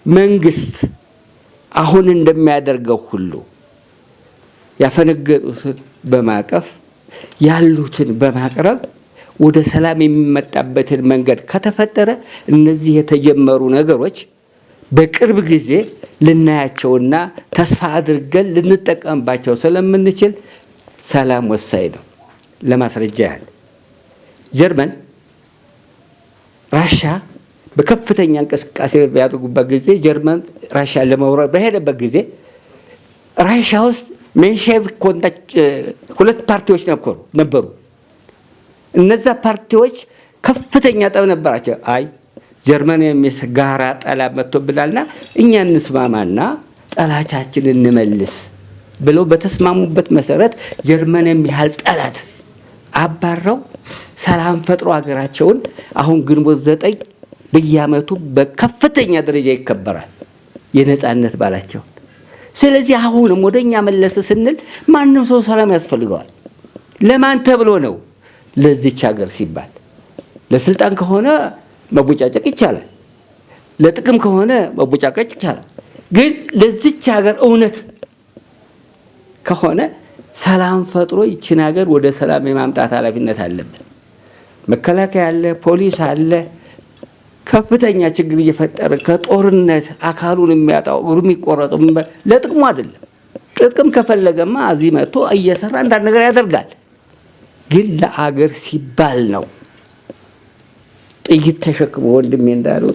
መንግስት አሁን እንደሚያደርገው ሁሉ ያፈነገጡትን በማቀፍ ያሉትን በማቅረብ ወደ ሰላም የሚመጣበትን መንገድ ከተፈጠረ እነዚህ የተጀመሩ ነገሮች በቅርብ ጊዜ ልናያቸውና ተስፋ አድርገን ልንጠቀምባቸው ስለምንችል ሰላም ወሳኝ ነው። ለማስረጃ ያህል ጀርመን ራሻ በከፍተኛ እንቅስቃሴ ያደረጉበት ጊዜ ጀርመን ራሻ ለመውረር በሄደበት ጊዜ ራሻ ውስጥ ሜንሼቪክ ሁለት ፓርቲዎች ነበሩ። እነዛ ፓርቲዎች ከፍተኛ ጠብ ነበራቸው። አይ ጀርመን ጋራ ጠላት መጥቶብናልና እኛ እንስማማና ጠላቻችንን እንመልስ ብለው በተስማሙበት መሰረት ጀርመን የሚያህል ጠላት አባረው ሰላም ፈጥሮ ሀገራቸውን አሁን ግንቦት 9 በየዓመቱ በከፍተኛ ደረጃ ይከበራል የነጻነት ባላቸው። ስለዚህ አሁንም ወደኛ መለስ ስንል ማንም ሰው ሰላም ያስፈልገዋል። ለማን ተብሎ ነው? ለዚች ሀገር ሲባል። ለስልጣን ከሆነ መቦጫጨቅ ይቻላል፣ ለጥቅም ከሆነ መቦጫጨቅ ይቻላል። ግን ለዚች ሀገር እውነት ከሆነ ሰላም ፈጥሮ ይችን ሀገር ወደ ሰላም የማምጣት ኃላፊነት አለብን። መከላከያ አለ፣ ፖሊስ አለ። ከፍተኛ ችግር እየፈጠረ ከጦርነት አካሉን የሚያጣው እግሩ የሚቆረጠው ለጥቅሙ አይደለም። ጥቅም ከፈለገማ እዚህ መጥቶ እየሰራ እንዳንድ ነገር ያደርጋል። ግን ለአገር ሲባል ነው። ጥይት ተሸክሞ ወንድሜ እንዳለው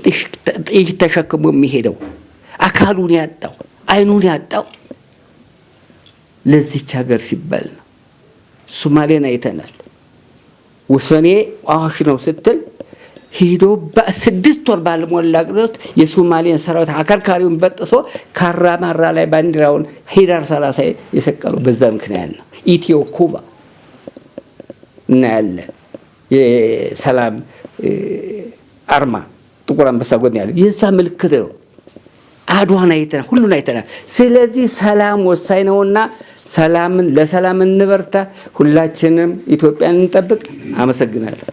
ጥይት ተሸክሞ የሚሄደው አካሉን ያጣው አይኑን ያጣው ለዚች ሀገር ሲባል ነው። ሶማሌን አይተናል። ወሰኔ አዋሽ ነው ስትል ሂዶ በ6 ወር ባልሞላ ድረስ የሶማሌን ሰራዊት አከርካሪውን በጥሶ ካራማራ ላይ ባንዲራውን ሂዳር 30 የሰቀለው በዛ ምክንያት ነው። ኢትዮ ኩባ እና ያለ የሰላም አርማ ጥቁር አንበሳ ጎን ያለው የዛ ምልክት ነው። አድዋን አይተናል፣ ሁሉን አይተናል። ስለዚህ ሰላም ወሳኝ ነውና ሰላምን ለሰላም እንበርታ፣ ሁላችንም ኢትዮጵያን እንጠብቅ። አመሰግናለሁ።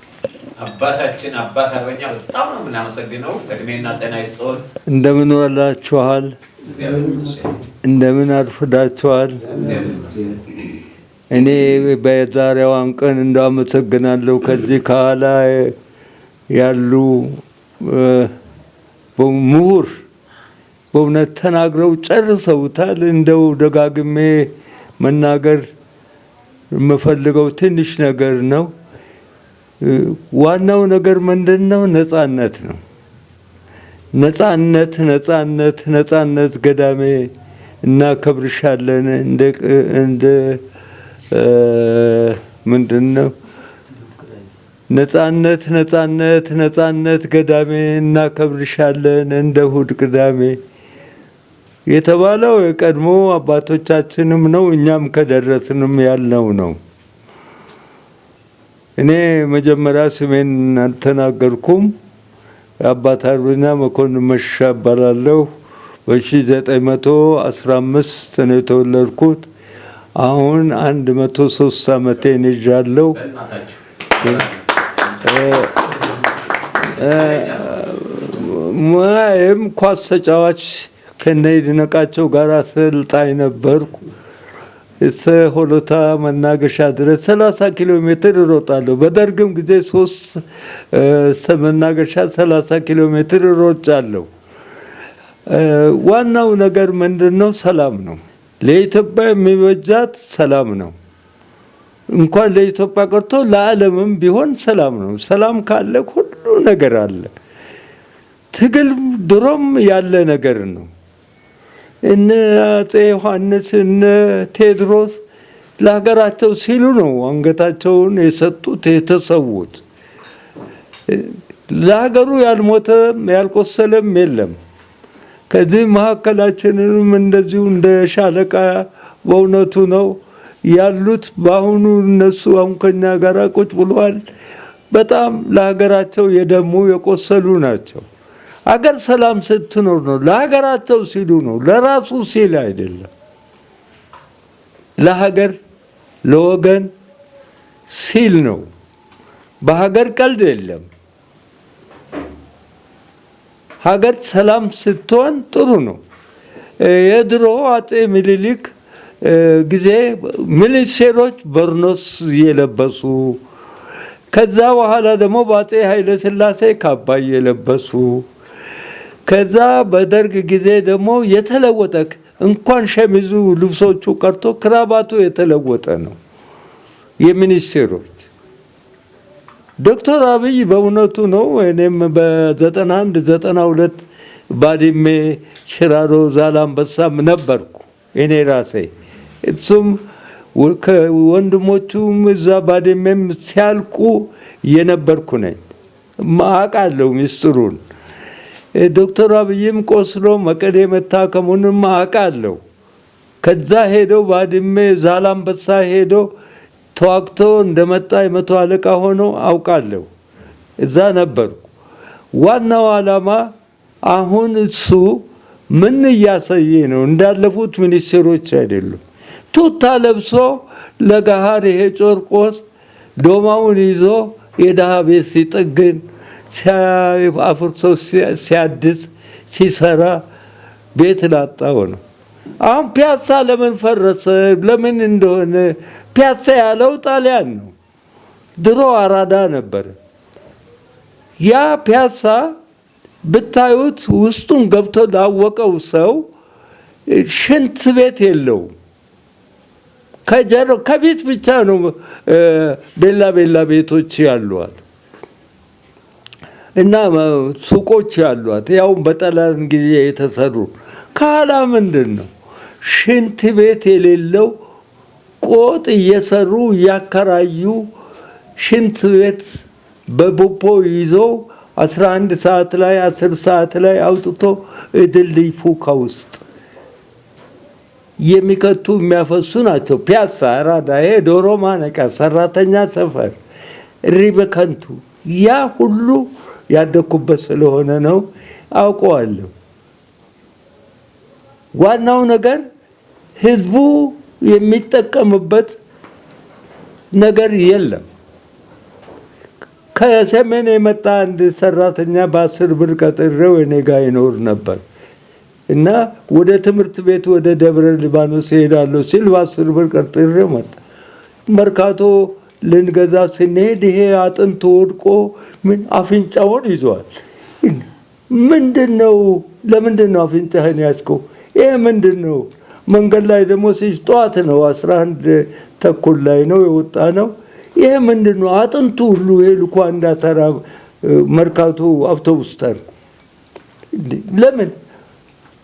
አባታችን አባት አርበኛ በጣም ነው የምናመሰግነው። እድሜና ጤና ይስጥዎት። እንደምን ዋላችኋል? እንደምን አርፍዳችኋል? እኔ በዛሬዋን ቀን እንዳመሰግናለሁ። ከዚህ ከኋላ ያሉ ምሁር በእውነት ተናግረው ጨርሰውታል። እንደው ደጋግሜ መናገር የምፈልገው ትንሽ ነገር ነው። ዋናው ነገር ምንድነው? ነጻነት ነው። ነጻነት ነጻነት ነጻነት ገዳሜ እናከብርሻለን። እንደ ምንድነው? ነጻነት ነጻነት ነጻነት ገዳሜ እናከብርሻለን እንደ እሑድ ቅዳሜ የተባለው የቀድሞ አባቶቻችንም ነው፣ እኛም ከደረስንም ያልነው ነው። እኔ መጀመሪያ ስሜን አልተናገርኩም። አባት አርበኛ መኮንን መሸሻ እባላለሁ። በ1915 ነው የተወለድኩት። አሁን 103 ዓመቴን ይዣለሁ። ሙያዬም ኳስ ተጫዋች ከነ ይድነቃቸው ጋር አሰልጣኝ ነበርኩ። ሆሎታ መናገሻ ድረስ 30 ኪሎ ሜትር እሮጣለሁ። በደርግም ጊዜ 3 መናገሻ 30 ኪሎ ሜትር እሮጫለሁ። ዋናው ነገር ምንድነው? ሰላም ነው። ለኢትዮጵያ የሚበጃት ሰላም ነው። እንኳን ለኢትዮጵያ ቀርቶ ለዓለምም ቢሆን ሰላም ነው። ሰላም ካለ ሁሉ ነገር አለ። ትግል ድሮም ያለ ነገር ነው። እነ አፄ ዮሐንስ እነ ቴዎድሮስ ለሀገራቸው ሲሉ ነው አንገታቸውን የሰጡት የተሰዉት። ለሀገሩ ያልሞተም ያልቆሰለም የለም። ከዚህ መካከላችንንም እንደዚሁ እንደ ሻለቃ በእውነቱ ነው ያሉት። በአሁኑ እነሱ አሁን ከኛ ጋር ቁጭ ብለዋል። በጣም ለሀገራቸው የደሙ የቆሰሉ ናቸው። አገር ሰላም ስትኖር ነው፣ ለሀገራቸው ሲሉ ነው፣ ለራሱ ሲል አይደለም። ለሀገር ለወገን ሲል ነው። በሀገር ቀልድ የለም። ሀገር ሰላም ስትሆን ጥሩ ነው። የድሮ አፄ ምኒልክ ጊዜ ሚኒስቴሮች በርኖስ የለበሱ፣ ከዛ በኋላ ደግሞ በአፄ ኃይለ ሥላሴ ካባ የለበሱ፣ ከዛ በደርግ ጊዜ ደግሞ የተለወጠ እንኳን ሸሚዙ ልብሶቹ ቀርቶ ክራባቱ የተለወጠ ነው የሚኒስቴሮች። ዶክተር አብይ በእውነቱ ነው። እኔም በ91 92 ባድሜ፣ ሽራሮ፣ ዛላምበሳም ነበርኩ እኔ ራሴ። እሱም ከወንድሞቹም እዛ ባድሜም ሲያልቁ የነበርኩ ነኝ። አውቃለሁ ሚስጥሩን። ዶክተር አብይም ቆስሎ መቀሌ መታከሙንም አውቃለሁ። ከዛ ሄዶ ባድሜ ዛላምበሳ ሄዶ ተዋግቶ እንደመጣ የመቶ አለቃ ሆኖ አውቃለሁ። እዛ ነበርኩ። ዋናው ዓላማ አሁን እሱ ምን እያሳየ ነው? እንዳለፉት ሚኒስቴሮች አይደሉም። ቱታ ለብሶ ለገሃር ይሄ ጮርቆስ ዶማውን ይዞ የደሃ ቤት ሲጠግን አፍርሶ ሲያድስ ሲሰራ ቤት ላጣው ነው። አሁን ፒያሳ ለምን ፈረሰ? ለምን እንደሆነ ፒያሳ ያለው ጣሊያን ነው። ድሮ አራዳ ነበር። ያ ፒያሳ ብታዩት ውስጡን ገብቶ ላወቀው ሰው ሽንት ቤት የለውም። ከፊት ብቻ ነው ቤላ ቤላ ቤቶች ያሏት እና ሱቆች ያሏት፣ ያው በጣሊያን ጊዜ የተሰሩ። ከኋላ ምንድን ነው? ሽንት ቤት የሌለው ቆጥ እየሰሩ እያከራዩ ሽንት ቤት በቦፖ ይዞ 11 ሰዓት ላይ 10 ሰዓት ላይ አውጥቶ ድልድይ ፉካ ውስጥ የሚከቱ የሚያፈሱ ናቸው። ፒያሳ አራዳ፣ ይሄ ዶሮ ማነቂያ፣ ሰራተኛ ሰፈር፣ ሪበከንቱ ያ ሁሉ ያደኩበት ስለሆነ ነው አውቀዋለሁ። ዋናው ነገር ህዝቡ የሚጠቀምበት ነገር የለም። ከሰሜን የመጣ አንድ ሰራተኛ በ10 ብር ቀጥሬው እኔ ጋር ይኖር ነበር እና ወደ ትምህርት ቤት ወደ ደብረ ሊባኖስ እሄዳለሁ ሲል በ10 ብር ቀጥሬው መጣ። መርካቶ ልንገዛ ስንሄድ ይሄ አጥንት ወድቆ ምን አፍንጫውን ይዟል። ምንድነው? ለምንድነው አፍንጫህን ያዝከው? ይሄ ምንድነው? መንገድ ላይ ደግሞ ጠዋት ነው 11 ተኩል ላይ ነው የወጣ ነው። ይሄ ምንድነው? አጥንቱ ሁሉ ይሄ ልኳንዳ ተራ መርካቶ አውቶቡስ ተር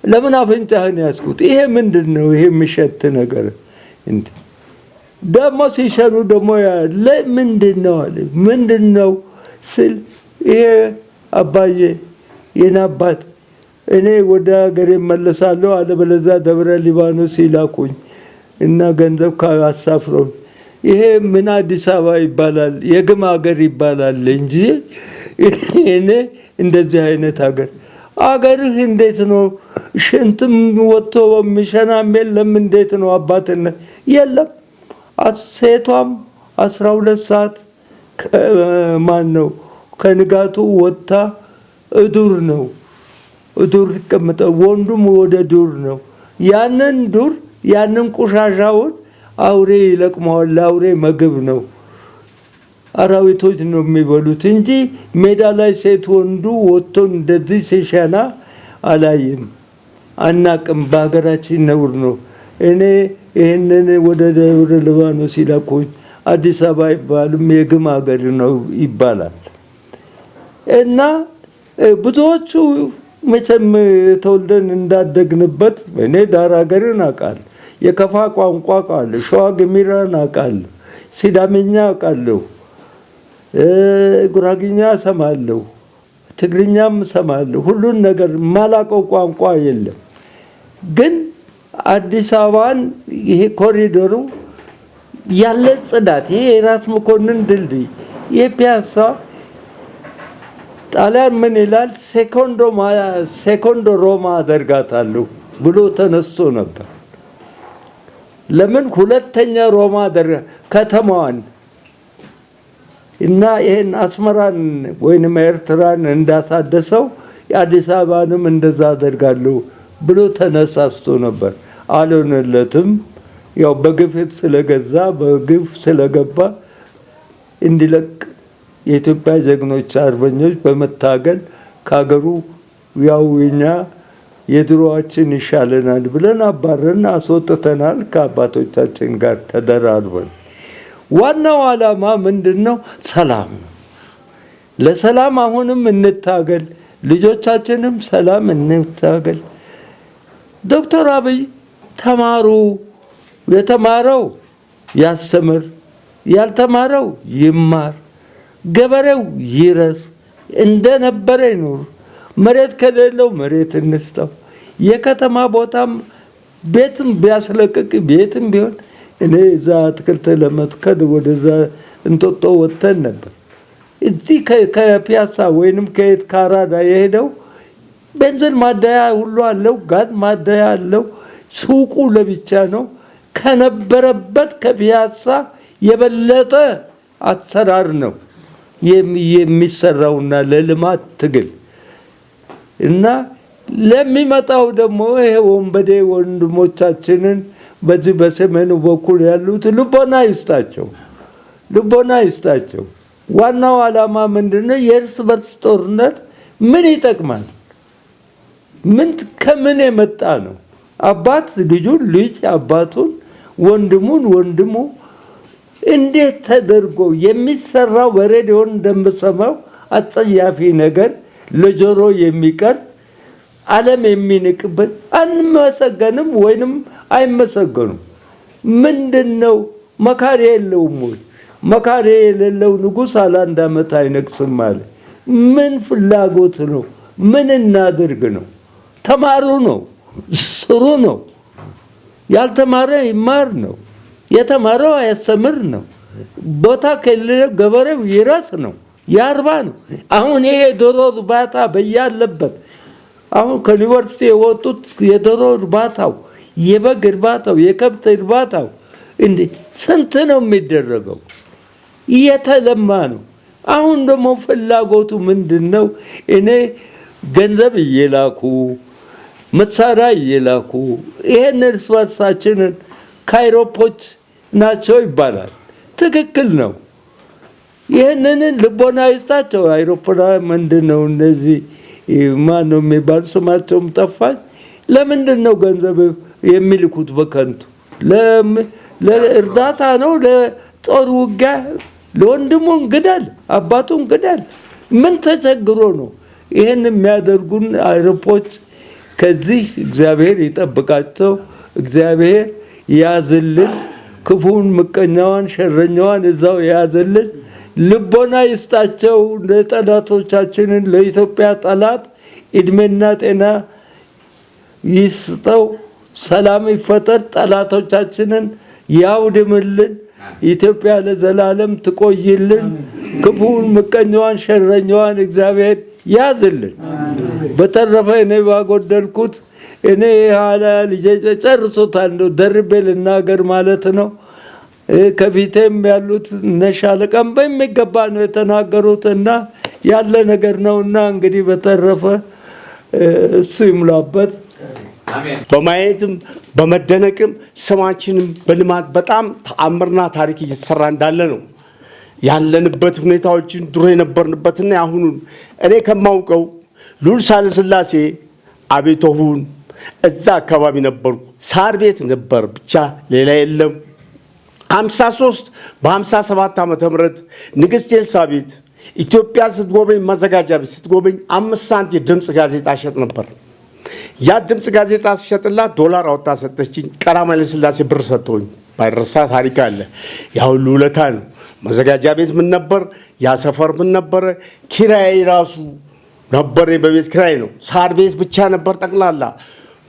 ለምን አፍንጫህን ያዝኩት? ይሄ ምንድነው? ይሄ የሚሸት ነገር እንዴ! ደግሞ ሲሸኑ ደግሞ ለምንድነው አለ። ምንድነው ስል ይሄ አባዬ የኔ አባት እኔ ወደ ሀገሬ እመለሳለሁ አለበለዚያ ደብረ ሊባኖስ ይላኩኝ እና ገንዘብ ካሳፍረው ይሄ ምን አዲስ አበባ ይባላል የግም ሀገር ይባላል እንጂ እኔ እንደዚህ አይነት አገርህ እንዴት ነው? ሽንትም ወጥቶ የሚሸናም የለም። እንዴት ነው አባትነት? የለም። ሴቷም 12 ሰዓት ማን ነው ከንጋቱ ወጥታ እዱር ነው እዱር ተቀምጠው፣ ወንዱም ወደ ዱር ነው። ያንን ዱር ያንን ቆሻሻውን አውሬ ይለቅመዋል። ለአውሬ ምግብ ነው፣ አራዊቶች ነው የሚበሉት እንጂ ሜዳ ላይ ሴት ወንዱ ወጥቶ እንደዚህ ሲሸና አላይም፣ አናቅም። በሀገራችን ነውር ነው። እኔ ይህንን ወደ ደብረ ሊባኖስ ይላኩኝ አዲስ አበባ ይባልም የግም ሀገር ነው ይባላል። እና ብዙዎቹ መቼም ተወልደን እንዳደግንበት እኔ ዳር ሀገርን አውቃለሁ፣ የከፋ ቋንቋ አውቃለሁ፣ ሸዋ ግሚራን አውቃለሁ፣ ሲዳምኛ አውቃለሁ፣ ጉራግኛ ሰማለሁ፣ ትግርኛም ሰማለሁ። ሁሉን ነገር ማላቀው ቋንቋ የለም። ግን አዲስ አበባን ይሄ ኮሪዶሩ ያለ ጽዳት፣ ይሄ የራስ መኮንን ድልድይ፣ ይሄ ፒያሳ ጣሊያን ምን ይላል? ሴኮንዶ ሮማ አደርጋታለሁ ብሎ ተነስቶ ነበር። ለምን ሁለተኛ ሮማ ከተማዋን እና ይሄን አስመራን ወይንም ኤርትራን እንዳሳደሰው የአዲስ አበባንም እንደዛ አደርጋለሁ ብሎ ተነሳስቶ ነበር። አልሆነለትም። ያው በግፍ ስለገዛ በግፍ ስለገባ እንዲለቅ የኢትዮጵያ ጀግኖች አርበኞች በመታገል ካገሩ ያው እኛ የድሮዋችን ይሻለናል ብለን አባረን አስወጥተናል ከአባቶቻችን ጋር ተደራርበን። ዋናው ዓላማ ምንድነው? ሰላም ነው። ለሰላም አሁንም እንታገል፣ ልጆቻችንም ሰላም እንታገል። ዶክተር አብይ ተማሩ፣ የተማረው ያስተምር፣ ያልተማረው ይማር፣ ገበሬው ይረስ፣ እንደነበረ ይኑር። መሬት ከሌለው መሬት እንስጠው። የከተማ ቦታም ቤትም ቢያስለቅቅ ቤትም ቢሆን እኔ እዛ አትክልት ለመትከል ወደዛ እንጦጦ ወጥተን ነበር። እዚህ ከፒያሳ ወይንም ከየት ካራዳ የሄደው ቤንዚን ማደያ ሁሉ አለው፣ ጋዝ ማደያ አለው። ሱቁ ለብቻ ነው። ከነበረበት ከፒያሳ የበለጠ አሰራር ነው የሚሰራውና ለልማት ትግል እና ለሚመጣው ደግሞ ይሄ ወንበዴ ወንድሞቻችንን በዚህ በሰሜኑ በኩል ያሉት ልቦና ይስጣቸው። ዋናው ዓላማ ምንድነው? የእርስ በርስ ጦርነት ምን ይጠቅማል? ከምን የመጣ ነው? አባት ልጁን፣ ልጅ አባቱን፣ ወንድሙ እንዴት ተደርጎ የሚሰራው በሬዲዮ እንደምሰማው አጸያፊ ነገር ለጆሮ የሚቀር ዓለም የሚንቅበት አንመሰገንም ወይንም አይመሰገኑም። ምንድነው? መካሪ የለውም ወይ? መካሪ የሌለው ንጉሥ አለ 1 ዓመት አይነግስም አለ። ምን ፍላጎት ነው? ምን እናድርግ ነው? ተማሩ ነው፣ ስሩ ነው። ያልተማረ ይማር ነው፣ የተማረው አያስተምር ነው። ቦታ ከሌለ ገበሬው ይራስ ነው፣ ያርባ ነው። አሁን ይሄ ዶሮ እርባታ በያለበት አሁን ከዩኒቨርሲቲ የወጡት የዶሮ እርባታው፣ የበግ እርባታው፣ የከብት እርባታው እንዴ ስንት ነው የሚደረገው? እየተለማ ነው። አሁን ደግሞ ፍላጎቱ ምንድነው? እኔ ገንዘብ እየላኩ መሳሪያ እየላኩ ይሄን እርስ በርሳችንን ካይሮፖች ናቸው ይባላል። ትክክል ነው። ይህንን ልቦና ይስጣቸው። አይሮፕላን ምንድነው እነዚህ ማን ነው የሚባል ስማቸውም ጠፋኝ። ለምንድን ነው ገንዘብ የሚልኩት በከንቱ? ለእርዳታ ነው? ለጦር ውጊያ? ለወንድሙ እንግዳል፣ አባቱ እንግዳል። ምን ተቸግሮ ነው ይህን የሚያደርጉን አይሮፖች? ከዚህ እግዚአብሔር ይጠብቃቸው፣ እግዚአብሔር ያዝልን። ክፉን፣ ምቀኛዋን፣ ሸረኛዋን እዛው ያዝልን። ልቦና ይስጣቸው። ለጠላቶቻችንን ለኢትዮጵያ ጠላት እድሜና ጤና ይስጠው። ሰላም ይፈጠር። ጠላቶቻችንን ያውድምልን። ኢትዮጵያ ለዘላለም ትቆይልን። ክፉን፣ ምቀኛዋን፣ ሸረኛዋን እግዚአብሔር ያዝልን። በተረፈ እኔ ባጎደልኩት እኔ ኋላ ልጄ ጨርሶታል ነው ደርቤ ልናገር ማለት ነው። ከፊቴም ያሉት ነሻለቃም በሚገባ ነው የተናገሩት እና ያለ ነገር ነውና እንግዲህ በተረፈ እሱ ይሙላበት። በማየትም በመደነቅም ስማችንም በልማት በጣም ተአምርና ታሪክ እየተሰራ እንዳለ ነው ያለንበት ሁኔታዎችን ድሮ የነበርንበትና አሁኑን እኔ ከማውቀው ልዑል ሳህለስላሴ አቤቶሁን እዛ አካባቢ ነበርኩ። ሳር ቤት ነበር ብቻ ሌላ የለም። 53 በ57 ዓመተ ምህረት ንግስት ኤልሳቤጥ ኢትዮጵያ ስትጎበኝ ማዘጋጃ ቤት ስትጎበኝ 5 ሳንቲም ድምፅ ጋዜጣ ሸጥ ነበር። ያ ድምፅ ጋዜጣ ሲሸጥላት $1 አውጥታ ሰጠችኝ። ቀዳማዊ ኃይለ ሥላሴ ብር ሰጥቶኝ ባይረሳ ታሪክ አለ። ያ ሁሉ ውለታ ነው። ማዘጋጃ ቤት ምን ነበር? ያ ሰፈር ምን ነበረ? ኪራይ ራሱ ነበር። በቤት ኪራይ ነው። ሳር ቤት ብቻ ነበር ጠቅላላ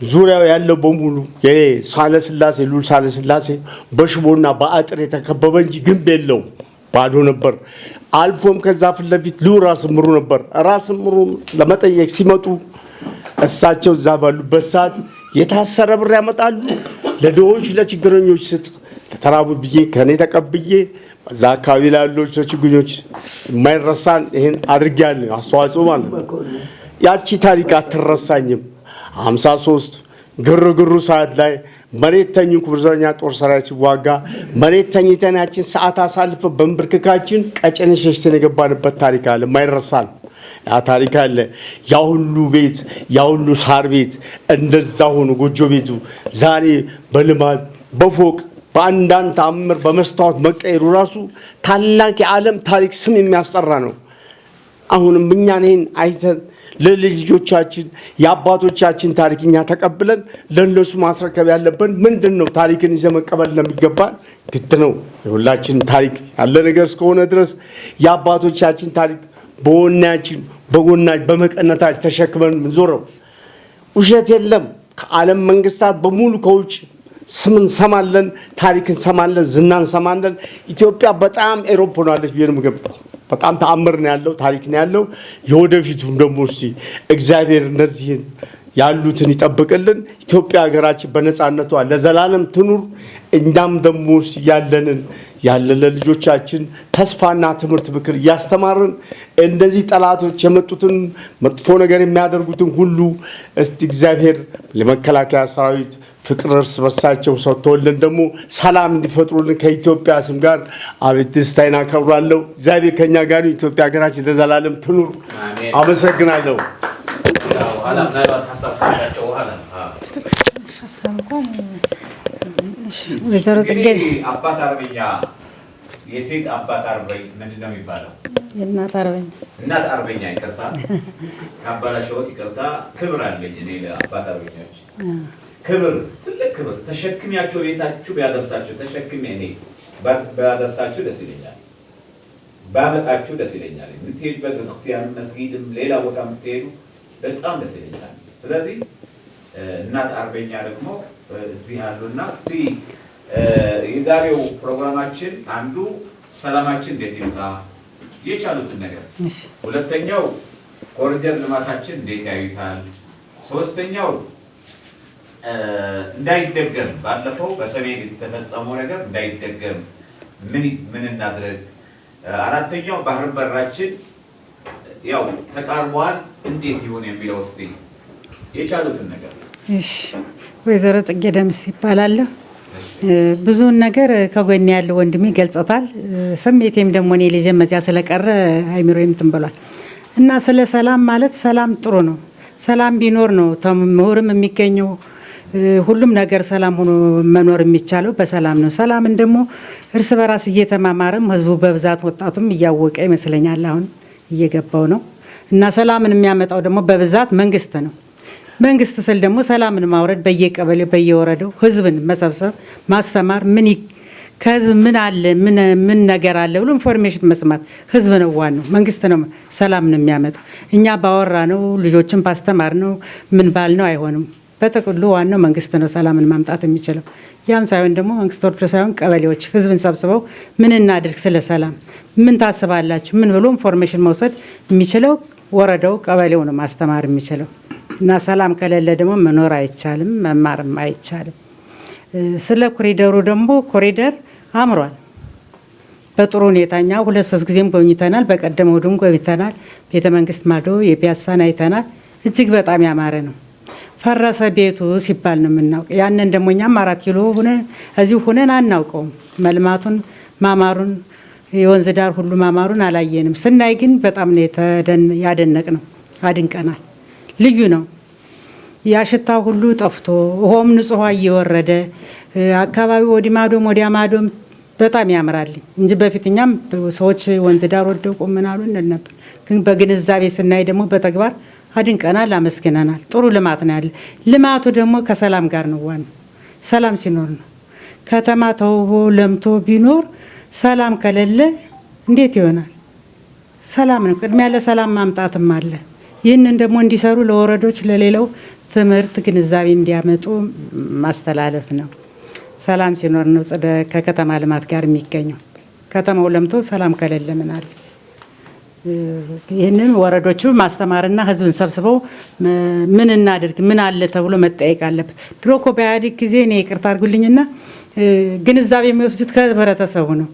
ዙሪያው ያለው በሙሉ የሳህለስላሴ ልዑል ሳህለስላሴ በሽቦና በአጥር የተከበበ እንጂ ግንብ የለውም፣ ባዶ ነበር። አልፎም ከዛ ፊት ለፊት ልዑል ራስ ምሩ ነበር። ራስ ምሩ ለመጠየቅ ሲመጡ እሳቸው እዛ ባሉበት ሰዓት የታሰረ ብር ያመጣሉ። ለድሆች ለችግረኞች ስጥ፣ ለተራቡ ብዬ ከኔ ተቀብዬ እዛ አካባቢ ላሉ ችግኞች የማይረሳን ይሄን አድርጌያለሁ፣ አስተዋጽኦ ማለት ነው። ያቺ ታሪክ አትረሳኝም። 53 ግርግሩ ሰዓት ላይ መሬት ተኙ ክቡር ዘበኛ ጦር ሰራዊት ሲዋጋ መሬት ተኝተን ያችን ሰዓት አሳልፈ በንብርክካችን ቀጨኔ ሸሽተን የገባንበት ታሪክ አለ፣ የማይረሳል ያ ታሪክ አለ። ያ ሁሉ ቤት ያ ሁሉ ሳር ቤት እንደዛ ሆኖ ጎጆ ቤቱ ዛሬ በልማት በፎቅ በአንዳንድ ተአምር በመስታወት መቀየሩ ራሱ ታላቅ የዓለም ታሪክ ስም የሚያስጠራ ነው። አሁንም እኛን ይሄን አይተን ለልጆቻችን የአባቶቻችን ታሪክኛ ተቀብለን ለነሱ ማስረከብ ያለብን ምንድነው? ታሪክን ይዘ መቀበል ለሚገባን ግድ ነው። የሁላችን ታሪክ ያለ ነገር እስከሆነ ድረስ የአባቶቻችን ታሪክ በወናችን በጎናች በመቀነታች ተሸክመን ምንዞረው ውሸት የለም። ከዓለም መንግስታት በሙሉ ከውጭ ስምን ሰማለን፣ ታሪክን ሰማለን፣ ዝናን ሰማለን። ኢትዮጵያ በጣም ኤሮፕ ሆናለች ብዬ ነው የምገምተው። በጣም ተአምር ነው ያለው፣ ታሪክ ነው ያለው። የወደፊቱን ደግሞ እስቲ እግዚአብሔር እነዚህን ያሉትን ይጠብቅልን። ኢትዮጵያ ሀገራችን በነፃነቷ ለዘላለም ትኑር። እኛም ደግሞ እስቲ ያለን ለልጆቻችን ተስፋና ትምህርት ምክር እያስተማርን እንደዚህ ጠላቶች የመጡትን መጥፎ ነገር የሚያደርጉትን ሁሉ እስቲ እግዚአብሔር ለመከላከያ ሰራዊት ፍቅር እርስ በርሳቸው ሰጥቶልን ደግሞ ሰላም እንዲፈጥሩልን ከኢትዮጵያ ስም ጋር አቤት ደስታዬን አከብራለሁ። እግዚአብሔር ከኛ ጋር ነው። ኢትዮጵያ ሀገራችን ለዘላለም ትኑር። አመሰግናለሁ። ወይዘሮ ጽጌ አባት አርበኛ የሴት አባት አርበኛ ምንድን ነው የሚባለው? የእናት አርበኛ እናት አርበኛ ይቅርታ፣ ካባላሸወት ይቅርታ። ክብር አለኝ እኔ ለአባት አርበኞች ክብር፣ ትልቅ ክብር። ተሸክሚያቸው ቤታችሁ ቢያደርሳችሁ ተሸክሜ እኔ ቢያደርሳችሁ ደስ ይለኛል። ባመጣችሁ ደስ ይለኛል። የምትሄዱበት ቤተክርስቲያን፣ መስጊድም ሌላ ቦታ የምትሄዱ በጣም ደስ ይለኛል። ስለዚህ እናት አርበኛ ደግሞ እዚህ አሉና እስቲ የዛሬው ፕሮግራማችን አንዱ ሰላማችን እንዴት ይምጣ የቻሉትን ነገር፣ ሁለተኛው ኮሪደር ልማታችን እንዴት ያዩታል፣ ሶስተኛው እንዳይደገም ባለፈው በሰሜን የተፈጸመው ነገር እንዳይደገም ምን እናድርግ፣ አራተኛው ባህር በራችን ያው ተቃርቧል እንዴት ይሆን የሚለው እስቲ የቻሉትን ነገር። እሺ ወይዘሮ ጽጌ ደምስ ይባላለሁ። ብዙውን ነገር ከጎን ያለው ወንድሜ ገልጾታል። ስሜቴም ደግሞ እኔ ልጄ መዚያ ስለቀረ አይምሮዬም እንትን ብሏል እና ስለ ሰላም ማለት ሰላም ጥሩ ነው። ሰላም ቢኖር ነው ምሁርም የሚገኘው ሁሉም ነገር ሰላም ሆኖ መኖር የሚቻለው በሰላም ነው። ሰላምን ደግሞ እርስ በራስ እየተማማረም ህዝቡ በብዛት ወጣቱም እያወቀ ይመስለኛል አሁን እየገባው ነው እና ሰላምን የሚያመጣው ደግሞ በብዛት መንግስት ነው። መንግስት ስል ደግሞ ሰላምን ማውረድ በየቀበሌው በየወረደው ህዝብን መሰብሰብ ማስተማር ከህዝብ ምን አለ ምን ነገር አለ ብሎ ኢንፎርሜሽን መስማት ህዝብ ነው ዋናው። መንግስት ነው ሰላም ነው የሚያመጣው። እኛ ባወራ ነው ልጆችን ባስተማር ነው ምን ባል ነው አይሆንም። በጥቅሉ ዋናው መንግስት ነው ሰላምን ማምጣት የሚችለው። ያም ሳይሆን ደግሞ መንግስት ወርዶ ሳይሆን ቀበሌዎች ህዝብን ሰብስበው ምን እናድርግ፣ ስለ ሰላም ምን ታስባላችሁ፣ ምን ብሎ ኢንፎርሜሽን መውሰድ የሚችለው ወረዳው ቀበሌው ነው ማስተማር የሚችለው እና ሰላም ከሌለ ደግሞ መኖር አይቻልም፣ መማርም አይቻልም። ስለ ኮሪደሩ ደግሞ ኮሪደር አምሯል በጥሩ ሁኔታኛ 2-3 ጊዜም ጎብኝተናል። በቀደም ወዱም ጎብኝተናል። ቤተ መንግስት ማዶ የፒያሳን አይተናል። እጅግ በጣም ያማረ ነው። ፈረሰ ቤቱ ሲባል ነው የምናውቅ። ያንን ደግሞ እኛም 4 ኪሎ እዚሁ ሆነን አናውቀውም። መልማቱን ማማሩን የወንዝ ዳር ሁሉ ማማሩን አላየንም። ስናይ ግን በጣም ነው ያደነቅ ነው፣ አድንቀናል። ልዩ ነው። ያሽታ ሁሉ ጠፍቶ ውሃውም ንጹህ እየወረደ አካባቢው ወዲህ ማዶም ወዲያ ማዶም በጣም ያምራል እንጂ በፊት እኛም ሰዎች ወንዝ ዳር ወደቁ ምን አሉ እንል ነበር። ግን በግንዛቤ ስናይ ደግሞ በተግባር አድንቀናል፣ አመስግነናል። ጥሩ ልማት ነው ያለ። ልማቱ ደግሞ ከሰላም ጋር ነው ዋናው። ሰላም ሲኖር ነው ከተማ ተውቦ ለምቶ ቢኖር ሰላም ከሌለ እንዴት ይሆናል? ሰላም ነው ቅድሚያ ለሰላም ማምጣትም አለ። ይህንን ደግሞ እንዲሰሩ ለወረዶች ለሌላው ትምህርት ግንዛቤ እንዲያመጡ ማስተላለፍ ነው። ሰላም ሲኖር ነው ከከተማ ልማት ጋር የሚገኘው። ከተማው ለምቶ ሰላም ከሌለ ምን አለ? ይህንን ወረዶቹ ማስተማርና ህዝብን ሰብስበው ምን እናድርግ ምን አለ ተብሎ መጠየቅ አለበት። ድሮ እኮ በኢህአዴግ ጊዜ እኔ ይቅርታ አድርጉልኝና ግንዛቤ የሚወስዱት ከህብረተሰቡ ነው።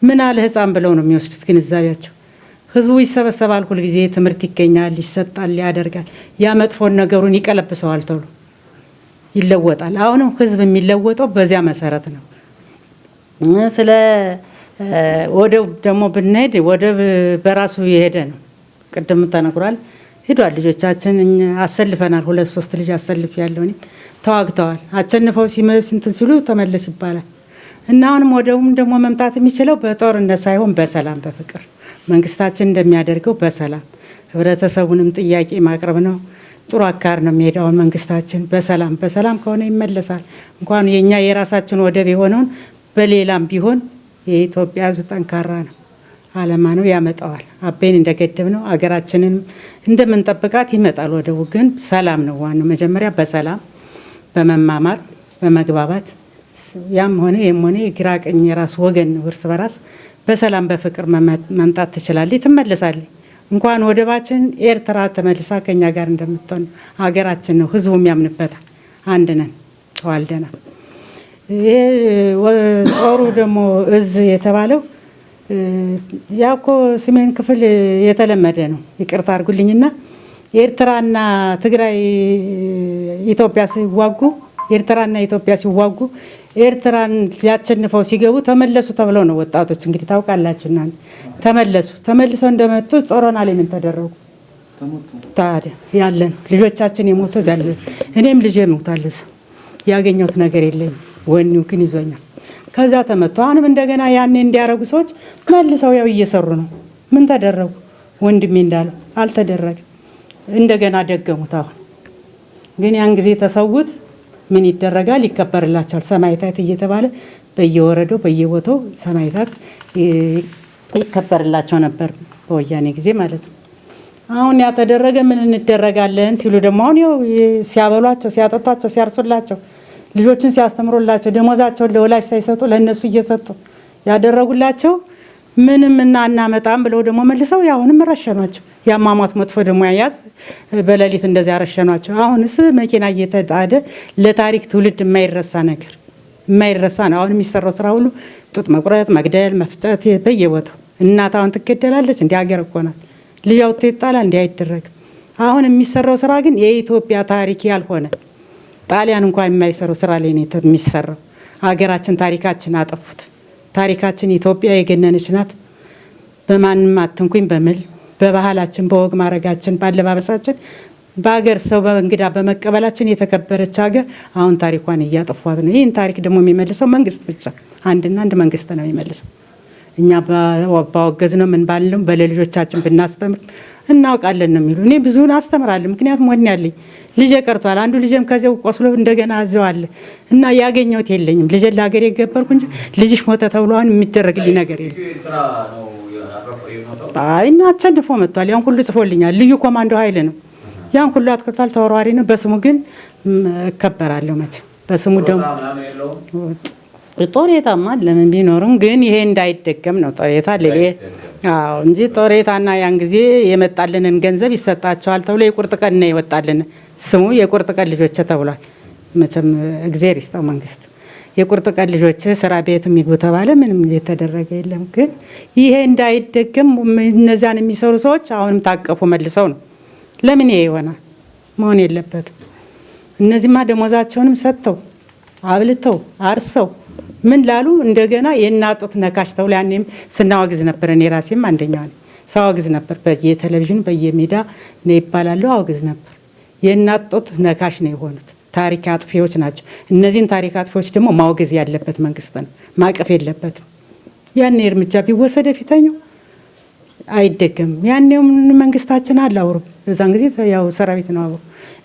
ምን አለ ህፃን ብለው ነው የሚወስዱት ግንዛቤያቸው። ህዝቡ ይሰበሰባል፣ ሁልጊዜ ትምህርት ይገኛል፣ ይሰጣል፣ ያደርጋል። ያ መጥፎን ነገሩን ይቀለብሰዋል ተብሎ ይለወጣል። አሁንም ህዝብ የሚለወጠው በዚያ መሰረት ነው። ስለ ወደብ ደግሞ ብንሄድ ወደብ በራሱ የሄደ ነው። ቅድም ተነግሯል፣ ሄዷል። ልጆቻችን አሰልፈናል። 2-3 ልጅ አሰልፍ ያለው ተዋግተዋል። አቸንፈው እንትን ሲሉ ተመለስ ይባላል እና አሁንም ወደቡም ደግሞ መምጣት የሚችለው በጦርነት ሳይሆን በሰላም በፍቅር መንግስታችን እንደሚያደርገው በሰላም ህብረተሰቡንም ጥያቄ ማቅረብ ነው። ጥሩ አካር ነው የሚሄደው መንግስታችን። በሰላም ከሆነ ይመለሳል። እንኳን የኛ የራሳችን ወደብ የሆነውን በሌላም ቢሆን የኢትዮጵያ ህዝብ ጠንካራ ነው፣ አለማ ነው፣ ያመጣዋል። አቤን እንደገደብ ነው አገራችንን እንደምንጠብቃት ይመጣል። ወደቡ ግን ሰላም ነው ዋናው። መጀመሪያ በሰላም በመማማር በመግባባት ያም ሆነ የም ሆነ የግራ ቀኝ የራሱ ወገን ነው እርስ በራስ በሰላም በፍቅር መምጣት ትችላለች፣ ትመለሳለች። እንኳን ወደባችን ኤርትራ ተመልሳ ከኛ ጋር እንደምትሆን ሀገራችን ነው፣ ህዝቡም ያምንበታል። አንድ ነን፣ ተዋልደናል። ይሄ ጦሩ ደግሞ እዝ የተባለው ያኮ ሰሜን ክፍል የተለመደ ነው። ይቅርታ አድርጉልኝና ኤርትራና ትግራይ ኢትዮጵያ ሲዋጉ ኤርትራና ኢትዮጵያ ሲዋጉ ኤርትራን ሊያቸንፈው ሲገቡ ተመለሱ ተብለው ነው ወጣቶች እንግዲህ ታውቃላችሁና ተመልሰው እንደመጡ ጦሮና ላይ ምን ተደረጉ ታዲያ ያለን ልጆቻችን የሞተ ዘለ እኔም ልጄ ሞታለስ ያገኘሁት ነገር የለኝም። ወኔው ግን ይዞኛል። ከዛ ተመቱ። አሁንም እንደገና ያኔ እንዲያረጉ ሰዎች መልሰው ያው እየሰሩ ነው። ምን ተደረጉ? ወንድሜ እንዳለው አልተደረገም። እንደገና ደገሙት። አሁን ግን ያን ጊዜ ተሰውት ምን ይደረጋል? ይከበርላቸዋል። ሰማይታት እየተባለ በየወረዳው በየቦታው ሰማይታት ይከበርላቸው ነበር በወያኔ ጊዜ ማለት ነው። አሁን ያተደረገ ምን እንደረጋለን ሲሉ ደግሞ አሁን ይኸው ሲያበሏቸው፣ ሲያጠጧቸው፣ ሲያርሱላቸው፣ ልጆችን ሲያስተምሩላቸው ደሞዛቸውን ለወላጅ ሳይሰጡ ለእነሱ እየሰጡ ያደረጉላቸው ምንም እናመጣም ብለው ደግሞ መልሰው ያሁንም ረሸኗቸው። ያማሟት መጥፎ ደግሞ ያዝ በሌሊት እንደዚያ ረሸኗቸው። አሁንስ መኪና እየተጣደ ለታሪክ ትውልድ የማይረሳ ነገር የማይረሳ ነው። አሁን የሚሰራው ስራ ሁሉ ጡት መቁረጥ፣ መግደል፣ መፍጨት በየቦታው። እናት አሁን ትገደላለች። እንዲህ ሀገር እኮ ናት። ልጅ አውጥቶ ይጣላል። እንዲህ አይደረግም። አሁን የሚሰራው ስራ ግን የኢትዮጵያ ታሪክ ያልሆነ ጣሊያን እንኳን የማይሰራው ስራ ላይ ነው የሚሰራው። ሀገራችን ታሪካችን አጠፉት። ታሪካችን ኢትዮጵያ የገነነች ናት። በማንም አትንኩኝ በሚል በባህላችን፣ በወግ ማረጋችን፣ ባለባበሳችን፣ በሀገር ሰው በእንግዳ በመቀበላችን የተከበረች ሀገር አሁን ታሪኳን እያጠፏት ነው። ይህን ታሪክ ደግሞ የሚመልሰው መንግስት ብቻ አንድና አንድ መንግስት ነው የሚመልሰው። እኛ ባወገዝ ነው ምን ባልነው በለልጆቻችን ብናስተምር እናውቃለን ነው የሚሉ። እኔ ብዙውን አስተምራለሁ። ምክንያቱም ወኔ ያለኝ ልጄ ቀርቷል። አንዱ ልጄም ከዚያው ቆስሎ እንደገና እዚያው አለ እና ያገኘሁት የለኝም። ልጄን ለሀገር የገበርኩ እንጂ ልጅሽ ሞተ ተብሎ አሁን የሚደረግልኝ ነገር የለም። አይ አቸንፎ መጥቷል። ያን ሁሉ ጽፎልኛል። ልዩ ኮማንዶ ኃይል ነው። ያን ሁሉ አትክልቷል። ተወርዋሪ ነው። በስሙ ግን እከበራለሁ። መቼ በስሙ ደግሞ ጦሬታማ ለምን ቢኖርም ግን ይሄ እንዳይደገም ነው። ጦሬታ ለሌ አዎ እንጂ ጦሬታና ያን ጊዜ የመጣልንን ገንዘብ ይሰጣቸዋል ተብሎ የቁርጥ ቀን ነው የወጣልን። ስሙ የቁርጥ ቀን ልጆች ተብሏል። መቼም እግዚአብሔር ይስጠው መንግስት። የቁርጥ ቀን ልጆች ስራ ቤት የሚግቡ ተባለ። ምንም የተደረገ የለም። ግን ይሄ እንዳይደገም እነዚያን የሚሰሩ ሰዎች አሁንም ታቀፉ መልሰው ነው። ለምን ይሄ ይሆናል? መሆን የለበትም። እነዚህማ ደሞዛቸውንም ሰጥተው አብልተው አርሰው ምን ላሉ እንደገና የናጡት ነካሽ ተብሎ ያኔም ስናወግዝ ነበር። እኔ ራሴም አንደኛው ነኝ። ሳወግዝ ነበር በየቴሌቪዥኑ በየሚዲያ ነው ይባላሉ። አወግዝ ነበር። የናጡት ነካሽ ነው የሆኑት። ታሪክ አጥፊዎች ናቸው። እነዚህን ታሪክ አጥፊዎች ደግሞ ማውገዝ ያለበት መንግስት ነው። ማቀፍ የለበትም። ያኔ እርምጃ ቢወሰደ ፊተኛው አይደገም። ያኔው መንግስታችን አላውሩ በዛን ጊዜ ያው ሰራዊት ነው አብሮ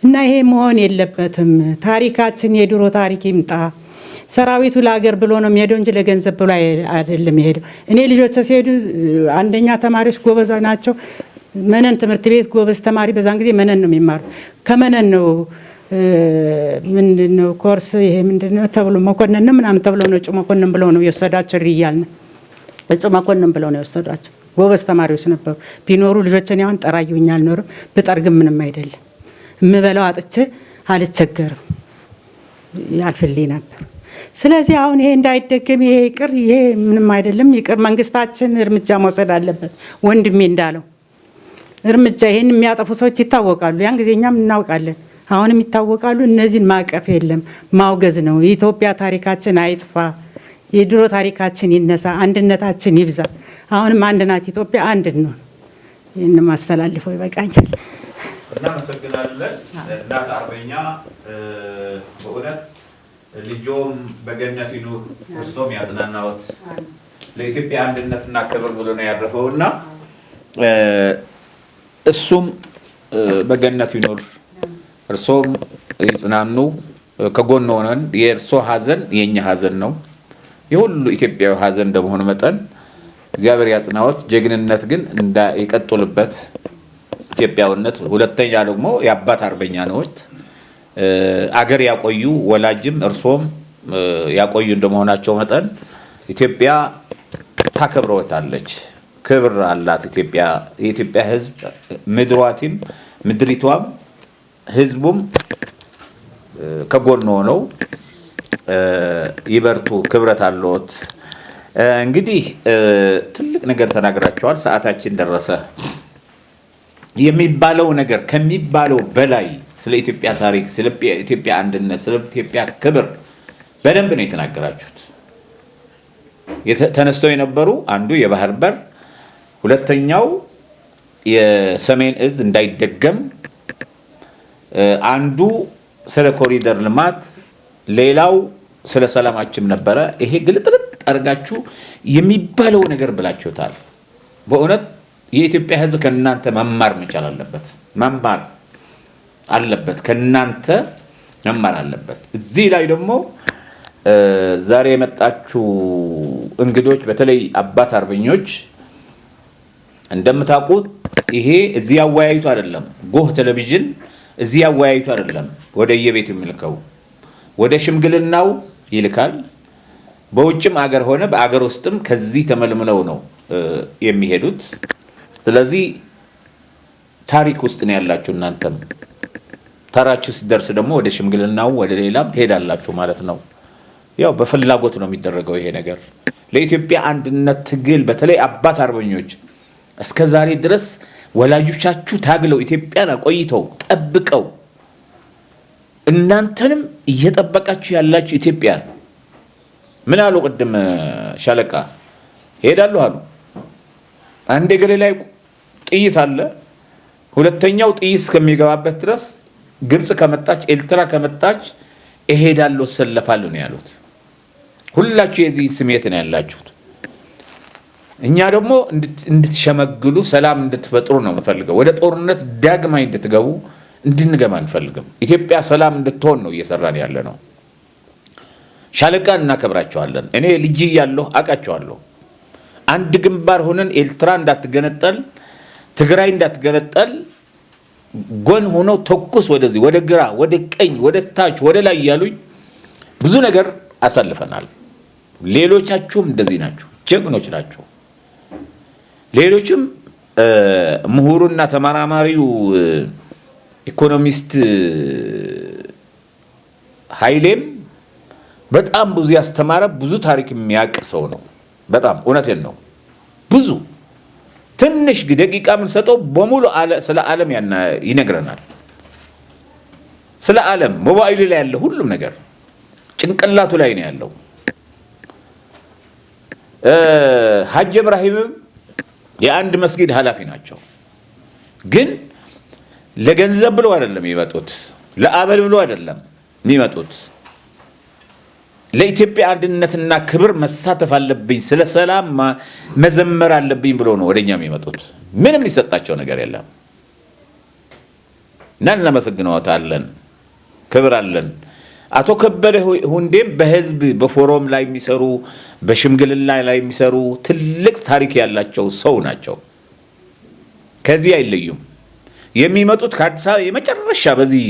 እና ይሄ መሆን የለበትም። ታሪካችን የድሮ ታሪክ ይምጣ። ሰራዊቱ ለሀገር ብሎ ነው የሚሄደው እንጂ ለገንዘብ ብሎ አይደለም የሚሄደው። እኔ ልጆች ሲሄዱ አንደኛ ተማሪዎች ጎበዝ ናቸው። መነን ትምህርት ቤት ጎበዝ ተማሪ በዛን ጊዜ መነን ነው የሚማሩ። ከመነን ነው ምንድነው ኮርስ ይሄ ምንድነው ተብሎ መኮንን ነው ምናምን ተብሎ ነው እጩ መኮንን ብለው ነው የወሰዳቸው። ሪያል ነው እጩ መኮንን ብለው ነው የወሰዳቸው። ጎበዝ ተማሪዎች ነበሩ። ቢኖሩ ልጆችን ያውን ጠራዩኛል ኖር ብጠርግም ምንም አይደለም። የምበላው አጥቼ አልቸገርም ያልፍልኝ ነበር። ስለዚህ አሁን ይሄ እንዳይደገም ይሄ ይቅር፣ ይሄ ምንም አይደለም ይቅር። መንግስታችን እርምጃ መውሰድ አለበት። ወንድሜ እንዳለው እርምጃ ይሄን የሚያጠፉ ሰዎች ይታወቃሉ። ያን ጊዜ እኛም እናውቃለን፣ አሁንም ይታወቃሉ። እነዚህን ማቀፍ የለም ማውገዝ ነው። የኢትዮጵያ ታሪካችን አይጥፋ፣ የድሮ ታሪካችን ይነሳ፣ አንድነታችን ይብዛ። አሁንም አንድ ናት ኢትዮጵያ፣ አንድ ነው። ይህን ማስተላልፈው ይበቃኛል። እናመሰግናለን እናት አርበኛ። በእውነት ልጆም በገነት ይኑር፣ እርሶም ያጽናናዎት። ለኢትዮጵያ አንድነትና ክብር ብሎ ነው ያረፈውና እሱም በገነት ይኑር፣ እርሶም ይጽናኑ። ከጎን ሆነን የእርሶ ሀዘን የኛ ሀዘን ነው፣ የሁሉ ኢትዮጵያዊ ሀዘን እንደመሆኑ መጠን እግዚአብሔር ያጽናዎት። ጀግንነት ግን እንዳይቀጥሉበት ኢትዮጵያውነት። ሁለተኛ ደግሞ የአባት አርበኛ ነዎት። አገር ያቆዩ ወላጅም እርሶም ያቆዩ እንደመሆናቸው መጠን ኢትዮጵያ ታከብረዎታለች። ክብር አላት ኢትዮጵያ። የኢትዮጵያ ሕዝብ ምድሪቷም ሕዝቡም ከጎን ሆነው ይበርቱ። ክብረት አለዎት። እንግዲህ ትልቅ ነገር ተናግራቸዋል። ሰዓታችን ደረሰ። የሚባለው ነገር ከሚባለው በላይ ስለ ኢትዮጵያ ታሪክ፣ ስለ ኢትዮጵያ አንድነት፣ ስለ ኢትዮጵያ ክብር በደንብ ነው የተናገራችሁት። ተነስተው የነበሩ አንዱ የባህር በር፣ ሁለተኛው የሰሜን እዝ እንዳይደገም፣ አንዱ ስለ ኮሪደር ልማት፣ ሌላው ስለ ሰላማችን ነበረ። ይሄ ግልጥልጥ አድርጋችሁ የሚባለው ነገር ብላችሁታል። በእውነት የኢትዮጵያ ሕዝብ ከእናንተ መማር መቻል አለበት። መማር አለበት፣ ከእናንተ መማር አለበት። እዚህ ላይ ደግሞ ዛሬ የመጣችሁ እንግዶች፣ በተለይ አባት አርበኞች እንደምታውቁት ይሄ እዚህ ያወያዩት አይደለም። ጎህ ቴሌቪዥን እዚህ ያወያዩት አይደለም። ወደ የቤቱ የሚልከው ወደ ሽምግልናው ይልካል። በውጭም አገር ሆነ በአገር ውስጥም ከዚህ ተመልምለው ነው የሚሄዱት። ስለዚህ ታሪክ ውስጥ ነው ያላችሁ። እናንተም ተራችሁ ሲደርስ ደግሞ ወደ ሽምግልናው ወደ ሌላም ትሄዳላችሁ ማለት ነው። ያው በፍላጎት ነው የሚደረገው ይሄ ነገር። ለኢትዮጵያ አንድነት ትግል በተለይ አባት አርበኞች እስከ ዛሬ ድረስ ወላጆቻችሁ ታግለው ኢትዮጵያን አቆይተው ጠብቀው እናንተንም እየጠበቃችሁ ያላችሁ ኢትዮጵያን ምን አሉ? ቅድም ሻለቃ ሄዳለሁ አሉ። አንዴ ገሌ ላይ ጥይት አለ፣ ሁለተኛው ጥይት እስከሚገባበት ድረስ ግብጽ ከመጣች ኤርትራ ከመጣች እሄዳለሁ ሰለፋለሁ ነው ያሉት። ሁላችሁ የዚህ ስሜት ነው ያላችሁት። እኛ ደግሞ እንድትሸመግሉ ሰላም እንድትፈጥሩ ነው የምፈልገው። ወደ ጦርነት ዳግማይ እንድትገቡ እንድንገባ አንፈልግም። ኢትዮጵያ ሰላም እንድትሆን ነው እየሰራን ያለ ነው። ሻለቃን እናከብራቸዋለን። እኔ ልጅ ያለሁ አቃቸዋለሁ። አንድ ግንባር ሆነን ኤርትራ እንዳትገነጠል ትግራይ እንዳትገነጠል ጎን ሆነው ተኩስ ወደዚህ ወደ ግራ ወደ ቀኝ ወደ ታች ወደ ላይ ያሉኝ ብዙ ነገር አሳልፈናል። ሌሎቻችሁም እንደዚህ ናችሁ፣ ጀግኖች ናችሁ። ሌሎችም ምሁሩና ተመራማሪው ኢኮኖሚስት ኃይሌም በጣም ብዙ ያስተማረ ብዙ ታሪክ የሚያውቅ ሰው ነው። በጣም እውነቴን ነው። ብዙ ትንሽ ደቂቃ ምን ሰጠው በሙሉ ስለ ዓለም ይነግረናል። ስለ ዓለም ሞባይሉ ላይ ያለ ሁሉም ነገር ጭንቅላቱ ላይ ነው ያለው። ሐጅ ኢብራሂምም የአንድ መስጊድ ኃላፊ ናቸው። ግን ለገንዘብ ብሎ አይደለም የሚመጡት፣ ለአበል ብሎ አይደለም የሚመጡት። ለኢትዮጵያ አንድነትና ክብር መሳተፍ አለብኝ፣ ስለ ሰላም መዘመር አለብኝ ብሎ ነው ወደኛ የሚመጡት። ምንም ሊሰጣቸው ነገር የለም። እና እናመሰግነዋለን፣ ክብር አለን። አቶ ከበደ ሁንዴም በህዝብ በፎረም ላይ የሚሰሩ በሽምግልና ላይ የሚሰሩ ትልቅ ታሪክ ያላቸው ሰው ናቸው። ከዚህ አይለዩም። የሚመጡት ከአዲስ አበባ የመጨረሻ በዚህ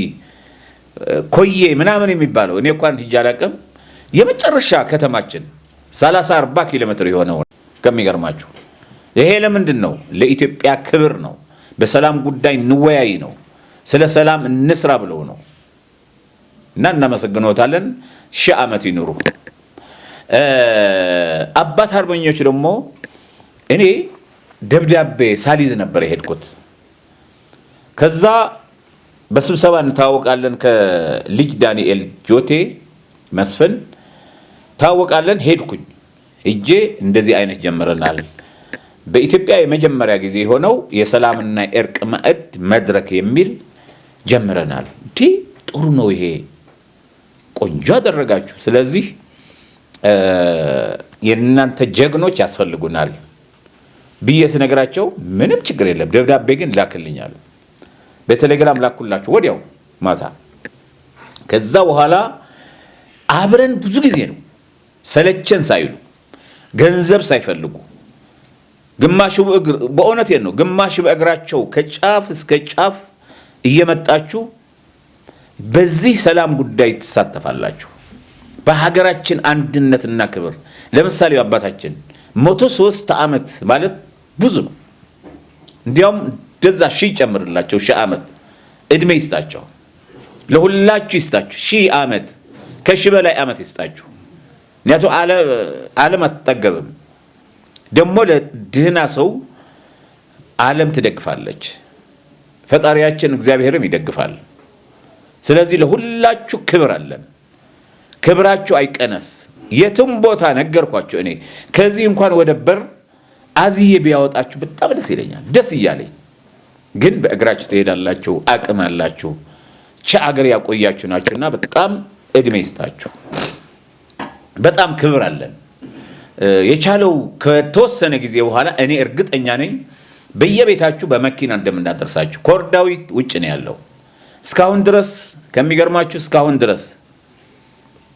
ኮዬ ምናምን የሚባለው እኔ እንኳን ሂጅ አላውቅም። የመጨረሻ ከተማችን 30-40 ኪሎ ሜትር የሆነው ከሚገርማችሁ። ይሄ ለምንድን ነው? ለኢትዮጵያ ክብር ነው። በሰላም ጉዳይ እንወያይ ነው። ስለ ሰላም እንስራ ብለው ነው። እና እናመሰግኖታለን። ሺህ ዓመት ይኑሩ። አባት አርበኞች ደግሞ እኔ ደብዳቤ ሳሊዝ ነበር የሄድኩት። ከዛ በስብሰባ እንታወቃለን ከልጅ ዳንኤል ጆቴ መስፍን ታወቃለን። ሄድኩኝ እጄ እንደዚህ አይነት ጀምረናል። በኢትዮጵያ የመጀመሪያ ጊዜ የሆነው የሰላምና እርቅ ማዕድ መድረክ የሚል ጀምረናል። ጥሩ ነው፣ ይሄ ቆንጆ አደረጋችሁ። ስለዚህ የእናንተ ጀግኖች ያስፈልጉናል ብዬ ስነግራቸው ምንም ችግር የለም ደብዳቤ ግን ላክልኛል። በቴሌግራም ላኩላችሁ ወዲያው ማታ። ከዛ በኋላ አብረን ብዙ ጊዜ ነው ሰለቸን ሳይሉ ገንዘብ ሳይፈልጉ ግማሹ እግር በእውነቴን ነው ግማሹ በእግራቸው ከጫፍ እስከ ጫፍ እየመጣችሁ በዚህ ሰላም ጉዳይ ተሳተፋላችሁ። በሀገራችን አንድነትና ክብር ለምሳሌ አባታችን 103 ዓመት ማለት ብዙ ነው። እንዲያውም ደዛ ሺህ ጨምርላቸው፣ ሺህ ዓመት እድሜ ይስጣቸው፣ ለሁላችሁ ይስጣችሁ። ሺህ ዓመት ከሺህ በላይ ዓመት ይስጣችሁ። ምክንያቱም ዓለም አትጠገብም። ደግሞ ለድህና ሰው ዓለም ትደግፋለች፣ ፈጣሪያችን እግዚአብሔርም ይደግፋል። ስለዚህ ለሁላችሁ ክብር አለን። ክብራችሁ አይቀነስ። የትም ቦታ ነገርኳችሁ። እኔ ከዚህ እንኳን ወደ በር አዝዬ ቢያወጣችሁ በጣም ደስ ይለኛል፣ ደስ እያለኝ። ግን በእግራችሁ ትሄዳላችሁ፣ አቅም አላችሁ፣ አገር ያቆያችሁ ናችሁና በጣም እድሜ ይስጣችሁ። በጣም ክብር አለን። የቻለው ከተወሰነ ጊዜ በኋላ እኔ እርግጠኛ ነኝ በየቤታችሁ በመኪና እንደምናደርሳችሁ። ኮርዳዊ ውጭ ነው ያለው እስካሁን ድረስ። ከሚገርማችሁ እስካሁን ድረስ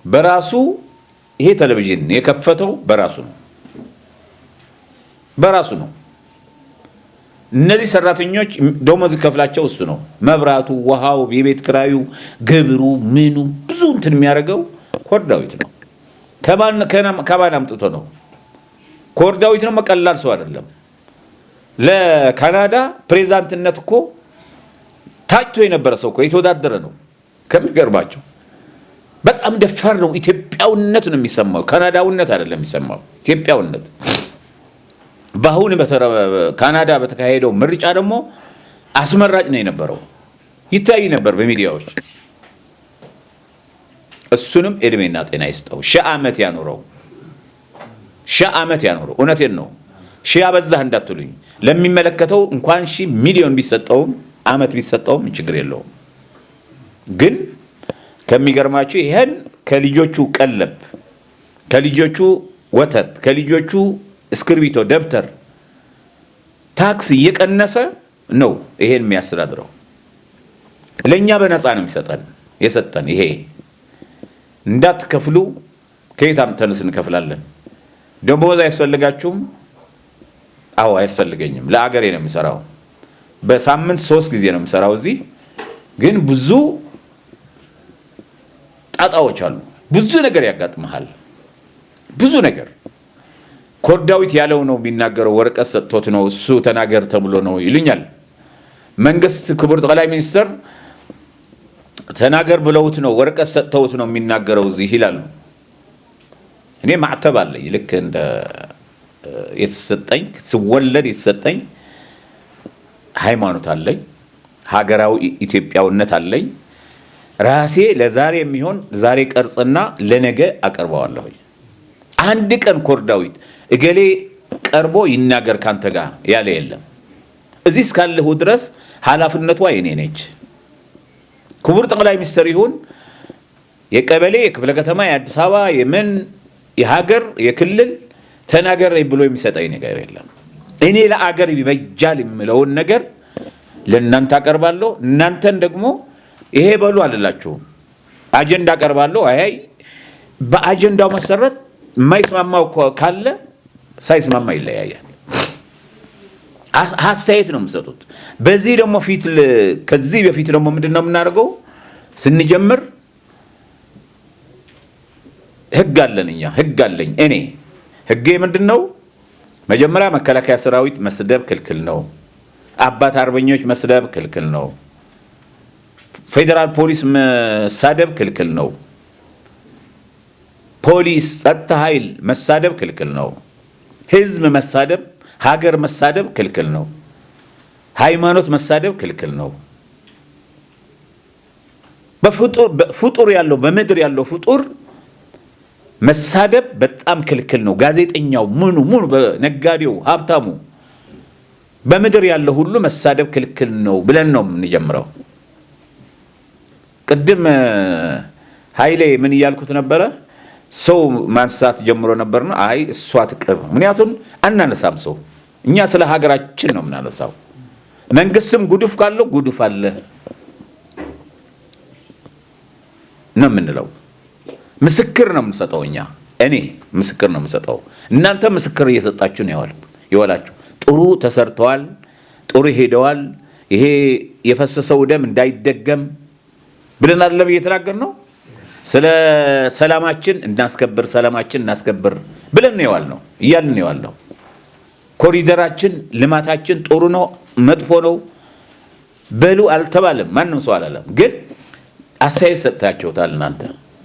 በራሱ ይሄ ቴሌቪዥን የከፈተው በራሱ ነው። እነዚህ ሰራተኞች ደሞዝ ከፍላቸው እሱ ነው። መብራቱ፣ ውሃው፣ የቤት ክራዩ፣ ግብሩ፣ ምኑ ብዙ እንትን የሚያደርገው ኮር ዳዊት ነው። ከማን አምጥቶ ነው? ኮር ዳዊት ነው። መቀላል ሰው አይደለም። ለካናዳ ፕሬዝዳንትነት እኮ ታጭቶ የነበረ ሰው እኮ የተወዳደረ ነው። ከሚገርባቸው በጣም ደፋር ነው። ኢትዮጵያውነት ነው የሚሰማው፣ ካናዳውነት አይደለም የሚሰማው፣ ኢትዮጵያውነት። በአሁን ካናዳ በተካሄደው ምርጫ ደግሞ አስመራጭ ነው የነበረው፣ ይታይ ነበር በሚዲያዎች። እሱንም እድሜና ጤና ይስጠው፣ ሺህ ዓመት ያኖረው፣ ሺህ ዓመት ያኖረው። እውነቴን ነው። ሺህ አበዛህ እንዳትሉኝ። ለሚመለከተው እንኳን ሺህ ሚሊዮን ቢሰጠውም ዓመት ቢሰጠውም ችግር የለውም። ግን ከሚገርማችሁ ይሄን ከልጆቹ ቀለብ፣ ከልጆቹ ወተት፣ ከልጆቹ እስክርቢቶ፣ ደብተር፣ ታክስ እየቀነሰ ነው ይሄን የሚያስተዳድረው። ለኛ በነፃ ነው የሰጠን። ይሄ እንዳትከፍሉ ከየት አምጥተንስ እንከፍላለን? ደሞዝ አያስፈልጋችሁም? አዎ አያስፈልገኝም። ለአገሬ ነው የምሰራው። በሳምንት 3 ጊዜ ነው የምሰራው እዚህ። ግን ብዙ ጣጣዎች አሉ። ብዙ ነገር ያጋጥመሃል። ብዙ ነገር ኮር ዳዊት ያለው ነው የሚናገረው። ወረቀት ሰጥቶት ነው እሱ ተናገር ተብሎ ነው ይሉኛል። መንግስት ክቡር ጠቅላይ ሚኒስትር ተናገር ብለውት ነው ወረቀት ሰጥተውት ነው የሚናገረው እዚህ ይላሉ። እኔ ማዕተብ አለኝ። ልክ እንደ የተሰጠኝ ስወለድ የተሰጠኝ ሃይማኖት አለኝ። ሀገራዊ ኢትዮጵያውነት አለኝ። ራሴ ለዛሬ የሚሆን ዛሬ ቀርጽና ለነገ አቀርበዋለሁ። አንድ ቀን ኮር ዳዊት እገሌ ቀርቦ ይናገር ካንተ ጋር ያለ የለም። እዚህ እስካለሁ ድረስ ኃላፊነቷ የኔ ነች። ክቡር ጠቅላይ ሚኒስትር ይሁን የቀበሌ፣ የክፍለ ከተማ፣ የአዲስ አበባ፣ የምን የሀገር፣ የክልል ተናገር ብሎ የሚሰጠኝ ነገር የለም። እኔ ለአገር ይበጃል የምለውን ነገር ለእናንተ አቀርባለሁ። እናንተን ደግሞ ይሄ በሉ አልላችሁም። አጀንዳ አቀርባለሁ። አይ በአጀንዳው መሰረት የማይስማማው ካለ ሳይስማማ ይለያያል። አስተያየት ነው የምሰጡት። በዚህ ደግሞ ከዚህ በፊት ደግሞ ምንድነው የምናደርገው? ስንጀምር ህግ አለን እኛ። ህግ አለኝ እኔ። ህጌ ምንድነው? መጀመሪያ መከላከያ ሰራዊት መስደብ ክልክል ነው። አባት አርበኞች መስደብ ክልክል ነው። ፌደራል ፖሊስ መሳደብ ክልክል ነው። ፖሊስ፣ ጸጥታ ኃይል መሳደብ ክልክል ነው። ህዝብ መሳደብ፣ ሀገር መሳደብ ክልክል ነው። ሃይማኖት መሳደብ ክልክል ነው። በፍጡር ያለው በምድር ያለው ፍጡር መሳደብ በጣም ክልክል ነው። ጋዜጠኛው ምኑ ነጋዴው፣ ሀብታሙ በምድር ያለው ሁሉ መሳደብ ክልክል ነው ብለን ነው የምንጀምረው። ቅድም ኃይሌ ምን እያልኩት ነበረ? ሰው ማንሳት ጀምሮ ነበርና አይ እሷ ትቅርብ። ምክንያቱም አናነሳም። ሰው እኛ ስለ ሀገራችን ነው የምናነሳው። መንግስትም ጉዱፍ ካለው ጉዱፍ አለ ነው የምንለው። ምስክር ነው የምንሰጠው እኛ። እኔ ምስክር ነው የምሰጠው። እናንተ ምስክር እየሰጣችሁ ነው ይዋላችሁ። ጥሩ ተሰርተዋል፣ ጥሩ ሄደዋል፣ ይሄ የፈሰሰው ደም እንዳይደገም ብለን አይደለም እየተናገርነው። ስለ ሰላማችን እናስከብር ብለን ነው የዋልነው፣ እያልን ነው የዋልነው። ኮሪደራችን፣ ልማታችን ጥሩ ነው መጥፎ ነው በሉ አልተባለም። ማንም ሰው አላለም። ግን አስተያየት ሰጥታችሁታል እናንተ።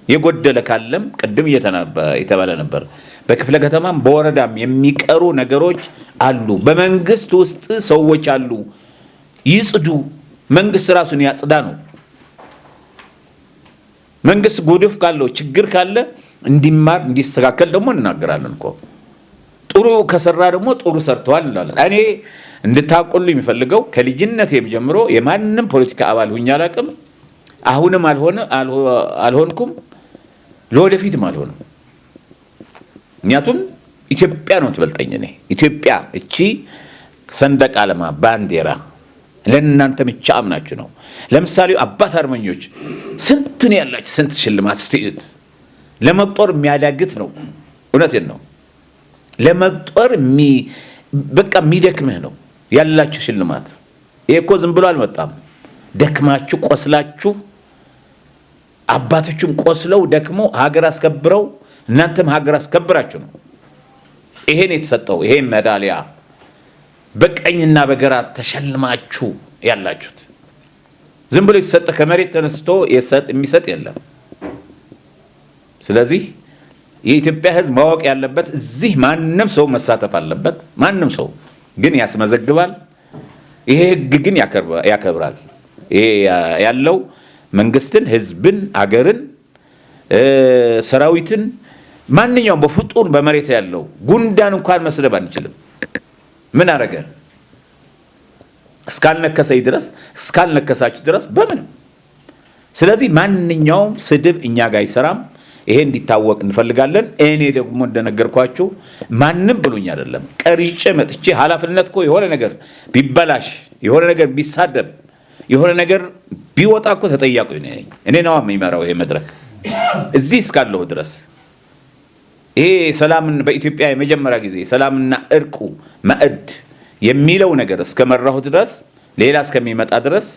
የጎደለ ካለም ቅድም እየተባለ ነበር። በክፍለ ከተማም በወረዳም የሚቀሩ ነገሮች አሉ። በመንግስት ውስጥ ሰዎች አሉ፣ ይጽዱ። መንግስት ራሱን ያጽዳ ነው። መንግስት ጉድፍ ካለው ችግር ካለ እንዲማር እንዲስተካከል ደግሞ እናገራለን እኮ። ጥሩ ከሰራ ደግሞ ጥሩ ሰርተዋል እንላለን። እኔ እንድታቆሉ የሚፈልገው ከልጅነት ጀምሮ የማንንም ፖለቲካ አባል ሁኛ አላውቅም። አሁንም አልሆንኩም፣ ለወደፊትም አልሆንም። ምክንያቱም ኢትዮጵያ ነው ትበልጠኝ። እኔ ኢትዮጵያ እቺ ሰንደቅ ዓላማ ባንዲራ ለእናንተ ብቻ አምናችሁ ነው። ለምሳሌ አባት አርበኞች ስንቱን ያላችሁ ስንት ሽልማት ስትዩት ለመቁጠር የሚያዳግት ነው። እውነቴን ነው። ለመቁጠር በቃ የሚደክምህ ነው። ያላችሁ ሽልማት። ይሄ እኮ ዝም ብሎ አልመጣም። ደክማችሁ ቆስላችሁ አባቶችም ቆስለው ደክሞ ሀገር አስከብረው እናንተም ሀገር አስከብራችሁ ነው ይሄን የተሰጠው። ይሄ ሜዳሊያ በቀኝና በግራ ተሸልማችሁ ያላችሁት። ዝም ብሎ የተሰጠ ከመሬት ተነስቶ የሚሰጥ የለም። ስለዚህ የኢትዮጵያ ሕዝብ ማወቅ ያለበት እዚህ ማንም ሰው መሳተፍ አለበት። ማንም ሰው ግን ያስመዘግባል። ይሄ ሕግ ግን ያከብራል። ይሄ ያለው መንግስትን፣ ሕዝብን፣ አገርን፣ ሰራዊትን ማንኛውም በፍጡር በመሬት ያለው ጉንዳን እንኳን መስደብ አንችልም። ምን አረገ? እስካልነከሰኝ ድረስ እስካልነከሳችሁ ድረስ በምንም። ስለዚህ ማንኛውም ስድብ እኛ ጋር አይሰራም። ይሄ እንዲታወቅ እንፈልጋለን። እኔ ደግሞ እንደነገርኳችሁ ማንም ብሎኝ አይደለም ቀርጬ መጥቼ ኃላፊነት እኮ የሆነ ነገር ቢበላሽ የሆነ ነገር ቢሳደብ የሆነ ነገር ቢወጣ እኮ ተጠያቂ ነኝ እኔ ነው የሚመራው ይሄ መድረክ እዚህ እስካለሁ ድረስ። ይሄ ሰላምን በኢትዮጵያ የመጀመሪያ ጊዜ ሰላምና እርቁ ማዕድ የሚለው ነገር እስከመራሁ ድረስ ሌላ እስከሚመጣ ድረስ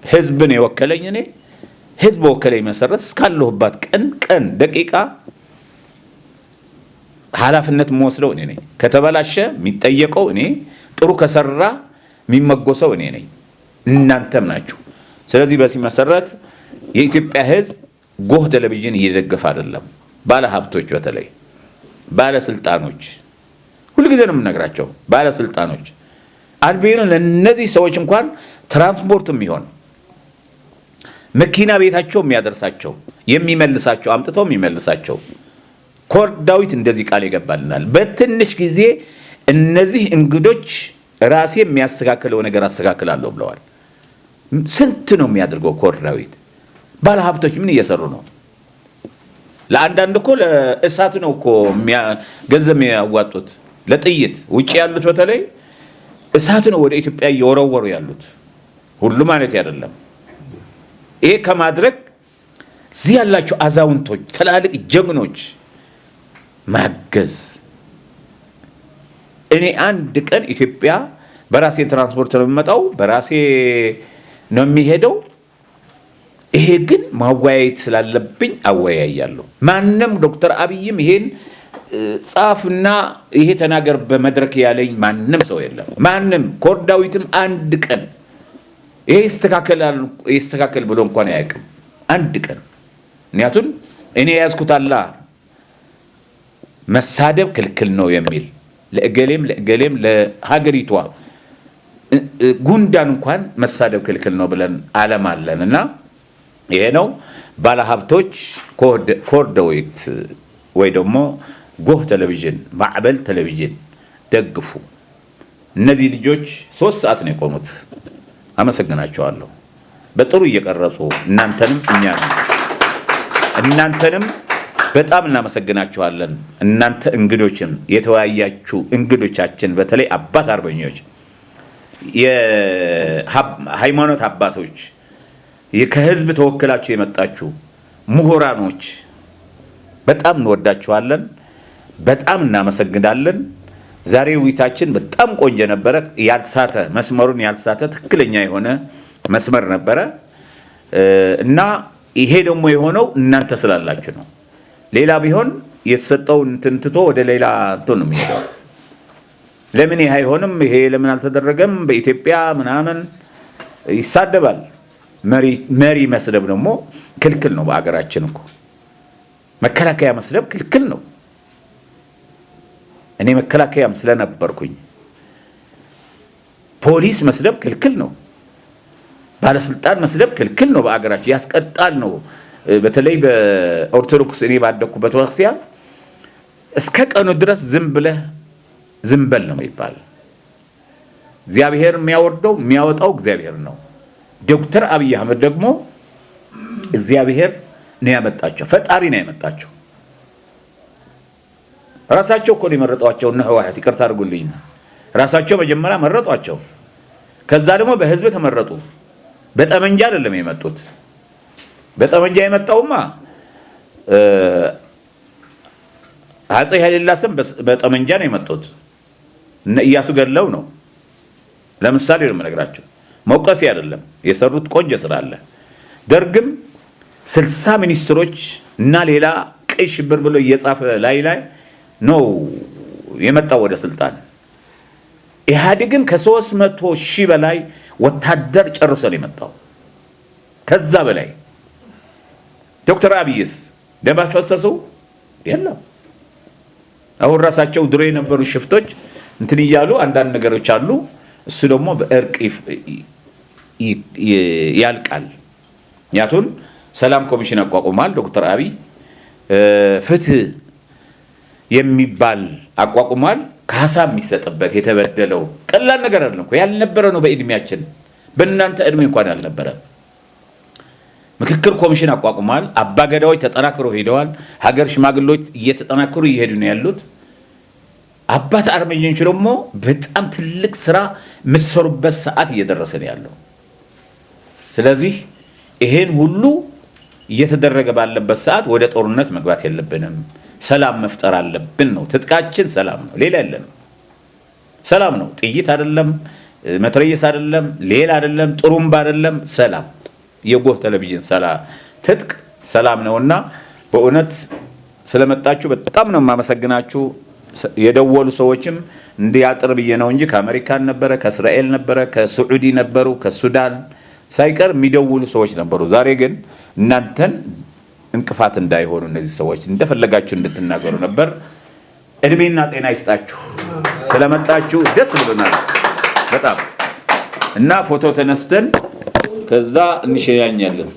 ህዝብን የወከለኝ እኔ ህዝብ ወከለኝ መሰረት እስካለሁባት ቀን ደቂቃ ኃላፊነት የምወስደው እኔ ነኝ። ከተበላሸ የሚጠየቀው እኔ፣ ጥሩ ከሰራ የሚመጎሰው እኔ ነኝ፣ እናንተም ናችሁ። ስለዚህ በዚህ መሰረት የኢትዮጵያ ህዝብ ጎህ ቴሌቪዥን እየደገፈ አይደለም። ባለ ሀብቶች በተለይ ባለስልጣኖች ሁልጊዜ ነው የምነግራቸው። ባለስልጣኖች አልቤኑ ለነዚህ ሰዎች እንኳን ትራንስፖርት የሚሆን መኪና ቤታቸው የሚያደርሳቸው የሚመልሳቸው አምጥቶ የሚመልሳቸው ኮር ዳዊት እንደዚህ ቃል ይገባልናል። በትንሽ ጊዜ እነዚህ እንግዶች ራሴ የሚያስተካክለው ነገር አስተካክላለሁ ብለዋል። ስንት ነው የሚያደርገው ኮር ዳዊት? ባለ ሀብቶች ምን እየሰሩ ነው? ለአንዳንድ እኮ ለእሳት ነው እኮ ገንዘብ የሚያዋጡት፣ ለጥይት ውጪ ያሉት በተለይ እሳት ነው ወደ ኢትዮጵያ እየወረወሩ ያሉት። ሁሉ ማለት አይደለም። ይሄ ከማድረግ እዚህ ያላችሁ አዛውንቶች፣ ትላልቅ ጀግኖች ማገዝ። እኔ አንድ ቀን ኢትዮጵያ በራሴ ትራንስፖርት ነው የምመጣው፣ በራሴ ነው የሚሄደው። ይሄ ግን ማወያየት ስላለብኝ አወያያለሁ። ማንም ዶክተር አብይም ይሄን ጻፍና ይሄ ተናገር በመድረክ ያለኝ ማንም ሰው የለም። ማንም ኮር ዳዊትም አንድ ቀን ይሄ ይስተካከል ብሎ እንኳን አያውቅም አንድ ቀን። ምክንያቱም እኔ ያዝኩት አላ መሳደብ ክልክል ነው የሚል ለእገሌም ለሀገሪቷ ጉንዳን እንኳን መሳደብ ክልክል ነው ብለን ዓለም አለን እና ይሄ ነው። ባለሀብቶች ኮር ዳዊት ወይ ደግሞ ጎህ ቴሌቪዥን፣ ማዕበል ቴሌቪዥን ደግፉ። እነዚህ ልጆች 3 ሰዓት ነው የቆሙት። አመሰግናቸዋለሁ። በጥሩ እየቀረጹ እናንተንም በጣም እናመሰግናችኋለን። እናንተ እንግዶችን የተወያያችሁ እንግዶቻችን በተለይ አባት አርበኞች፣ የሃይማኖት አባቶች፣ ከህዝብ ተወክላችሁ የመጣችሁ ምሁራኖች በጣም እንወዳችኋለን። በጣም እናመሰግናለን። ዛሬ ውይይታችን በጣም ቆንጆ ነበረ። ያልሳተ መስመሩን ያልሳተ ትክክለኛ የሆነ መስመር ነበረ እና ይሄ ደግሞ የሆነው እናንተ ስላላችሁ ነው። ሌላ ቢሆን የተሰጠውን ትንትቶ ወደ ሌላ እንትን ነው የሚሄደው። ለምን ይሄ አይሆንም፣ ይሄ ለምን አልተደረገም፣ በኢትዮጵያ ምናምን ይሳደባል። መሪ መስደብ ደግሞ ክልክል ነው። በአገራችን እኮ መከላከያ መስደብ ክልክል ነው። እኔ መከላከያም ስለነበርኩኝ ፖሊስ መስደብ ክልክል ነው። ባለስልጣን መስደብ ክልክል ነው። በአገራችን ያስቀጣል ነው። በተለይ በኦርቶዶክስ እኔ ባደኩበት ወቅሲያ እስከ ቀኑ ድረስ ዝም በል ነው የሚባል። እግዚአብሔር የሚያወርደው የሚያወጣው እግዚአብሔር ነው። ዶክተር አብይ አህመድ ደግሞ እግዚአብሔር ነው ያመጣቸው፣ ፈጣሪ ነው ያመጣቸው። ራሳቸው እኮ ነው የመረጧቸው። እነ ህወሓት ይቅርታ አድርጉልኝ፣ ራሳቸው መጀመሪያ መረጧቸው። ከዛ ደግሞ በህዝብ ተመረጡ። በጠመንጃ አይደለም የመጡት። በጠመንጃ የመጣውማ አፄ ኃይለ ሥላሴም በጠመንጃ ነው የመጡት። ኢያሱ ገድለው ነው። ለምሳሌ ነው የምነግራቸው፣ መውቀሴ አይደለም። የሰሩት ቆንጆ ስራ አለ። ደርግም 60 ሚኒስትሮች እና ሌላ ቀይ ሽብር ብሎ እየጻፈ ላይ ነው የመጣው ወደ ስልጣን። ኢህአዴግም ከ300,000 በላይ ወታደር ጨርሶ ነው የመጣው፣ ከዛ በላይ። ዶክተር አብይስ ደም አፈሰሱ የለም። አሁን ራሳቸው ድሮ የነበሩ ሽፍቶች እንትን እያሉ አንዳንድ ነገሮች አሉ። እሱ ደግሞ በእርቅ ያልቃል። ምክንያቱም ሰላም ኮሚሽን አቋቁሟል ዶክተር አብይ። ፍትህ የሚባል አቋቁሟል። ካሳ የሚሰጥበት የተበደለው ቀላል ነገር አይደለም እኮ፣ ያልነበረ ነው በእድሜያችን። በእናንተ እድሜ እንኳን ያልነበረ ምክክር ኮሚሽን አቋቁሟል። አባገዳዎች ተጠናክረው ሄደዋል። ሀገር ሽማግሌዎች እየተጠናከሩ እየሄዱ ነው ያሉት። አባት አርበኞች ደግሞ በጣም ትልቅ ስራ የምትሰሩበት ሰዓት እየደረሰ ነው ያለው። ስለዚህ ይሄን ሁሉ እየተደረገ ባለበት ሰዓት ወደ ጦርነት መግባት የለብንም። ሰላም መፍጠር አለብን ነው ትጥቃችን። ሰላም ነው፣ ሌላ የለም። ሰላም ነው። ጥይት አይደለም፣ መትረየስ አይደለም፣ ሌላ አይደለም፣ ጥሩምባ አይደለም። ሰላም የጎህ ቴሌቪዥን ትጥቅ ሰላም ነውና በእውነት ስለመጣችሁ በጣም ነው የማመሰግናችሁ። የደወሉ ሰዎችም እንዲያጥር ብዬ ነው እንጂ ከአሜሪካን ነበረ፣ ከእስራኤል ነበረ፣ ከሳዑዲ ነበሩ፣ ከሱዳን ሳይቀር የሚደውሉ ሰዎች ነበሩ። ዛሬ ግን እናንተን እንቅፋት እንዳይሆኑ እነዚህ ሰዎች እንደፈለጋችሁ እንድትናገሩ ነበር። እድሜና ጤና ይስጣችሁ። ስለመጣችሁ ደስ ብሎናል በጣም እና ፎቶ ተነስተን ከዛ እንሸያኛለን።